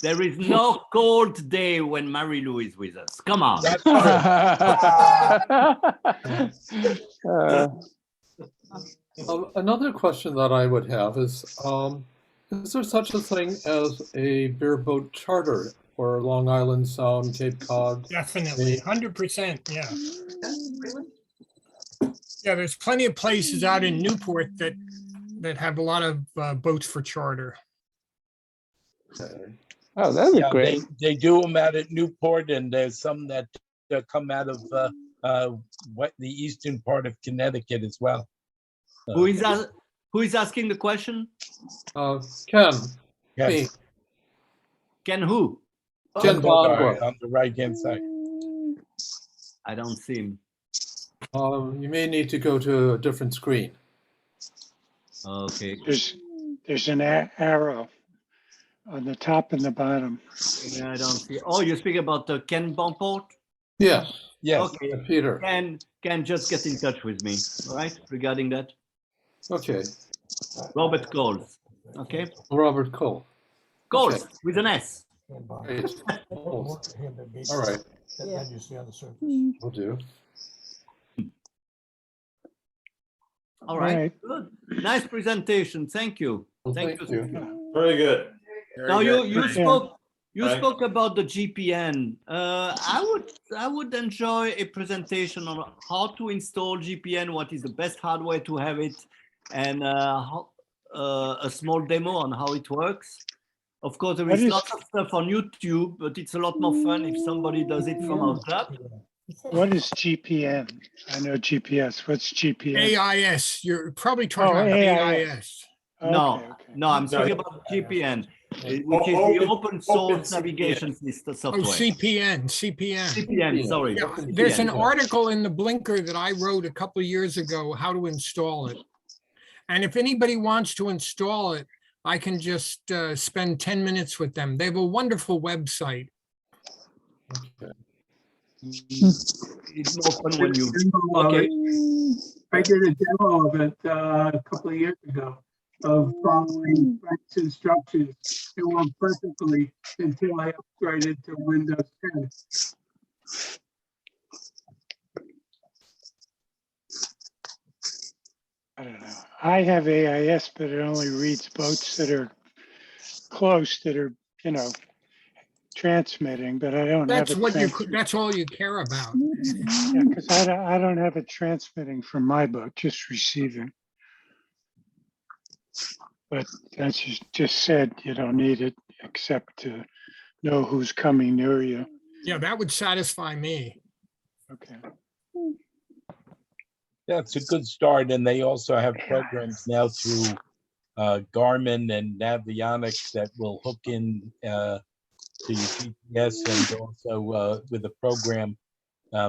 There is no cold day when Mary Lou is with us. Come on. Another question that I would have is there such a thing as a bareboat charter for Long Island Sound, Cape Cod? Definitely, 100%, yeah. Yeah, there's plenty of places out in Newport that have a lot of boats for charter. Oh, that'd be great. They do them out at Newport, and there's some that come out of the eastern part of Connecticut as well. Who is asking the question? Ken. Yes. Ken who? Ken Bogart. On the right-hand side. I don't see him. You may need to go to a different screen. Okay. There's an arrow on the top and the bottom. Yeah, I don't see. Oh, you speak about the Ken Bonport? Yes. Yes. Okay. Peter. Can just get in touch with me, all right, regarding that. Okay. Robert Coles. Okay. Robert Cole. Coles Okay. with an S. Great. All right. Yeah. Will do. All right. Good. Nice presentation. Thank you. Well, Thank thank you. you. Very good. Now you spoke Right. spoke about the GPN. I would enjoy a presentation on how to install GPN, what is the best hardware to have it, and a small demo on how it works. Of course, there is lots of stuff on YouTube, but it's a lot more fun if somebody does it from our club. What is GPN? I know GPS. What's GPN? AIS, you're probably talking about AIS. AIS. No, Okay, okay. no, I'm speaking about GPN, which is the open source CPN. navigation system Oh, software. CPN. CPN, sorry. Yeah, there's an CPN. article in the Blinker that I wrote a couple of years ago, how to install it. And if anybody wants to install it, I can just spend 10 minutes with them. They have a wonderful website. It's more fun when you, Okay. okay. I did a demo of it a couple of years ago of following Frank's instructions. It worked perfectly until I upgraded to Windows 10. I don't know. I have AIS, but it only reads boats that are close, that are, transmitting, but I don't have That's it. what that's all you care about. Yeah, because I don't have it transmitting from my boat, just receiving. But as you just said, you don't need it except to know who's coming near you. Yeah, that would satisfy me. Okay. Yeah, it's a good start, and they also have programs now through Garmin and Navionics that will hook in to your GPS, and also with a program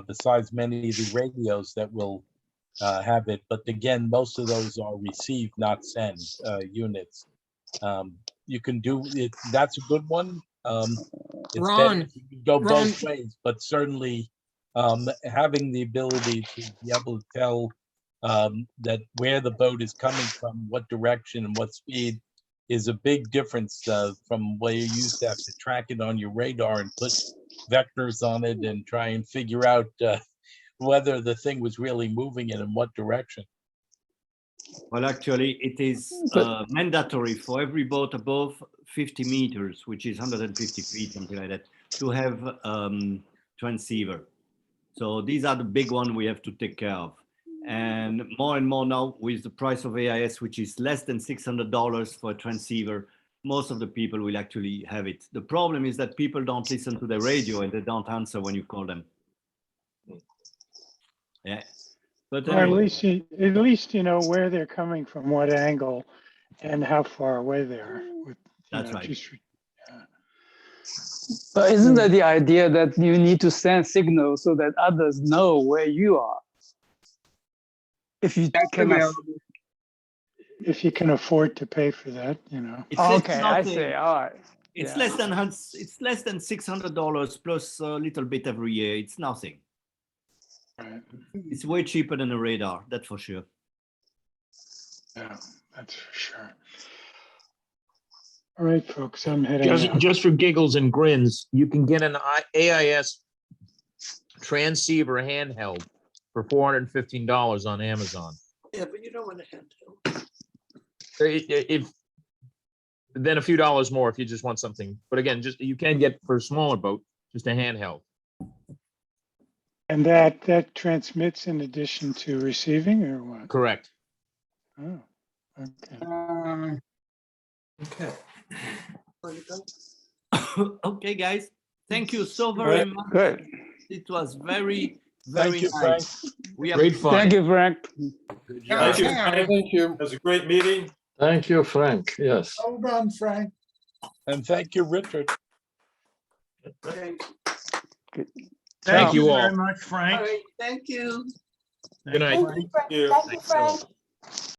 besides many of the radios that will have it. But again, most of those are receive, not send units. You can do it. That's a good one. It's better if you can go both ways, but certainly having the ability to be able to tell that where the boat is coming from, what direction and what speed is a big difference from where you used to have to track it on your radar and put vectors on it and try and figure out whether the thing was really moving and in what direction. Well, actually, it is mandatory for every boat above 50 meters, which is 150 feet, something like that, to have transceiver. So these are the big ones we have to take care of. And more now with the price of AIS, which is less than $600 for a transceiver, most of the people will actually have it. The problem is that people don't listen to the radio and they don't answer when you call them. Yeah. But Or at least you know where they're coming from, what angle, and how far away they are. That's right. But isn't that the idea that you need to send signals so that others know where you are? If you can afford to pay for that, Okay, I see. All right. It's less than $600 plus a little bit every year. It's nothing. Right. It's way cheaper than a radar, that's for sure. Yeah, that's for sure. All right, folks, I'm heading out. Just for giggles and grins, you can get an AIS transceiver handheld for $415 on Amazon. Yeah, but you don't want a handheld. If then a few dollars more if you just want something. But again, just you can get for a smaller boat, just a handheld. And that transmits in addition to receiving, or what? Correct. Oh, okay. Okay. Okay, guys. Thank you so very much. Good. It was very Thank you, nice. Frank. Great fun. Thank you, Frank. Good Thank you, job. Frank. Thank you. It was a great meeting. Thank you, Frank. Yes. Well done, Frank. And thank you, Richard. Okay. Thank you all. very much, All Frank. right, thank you. Good night. Thank you, Frank. Thank you, Frank.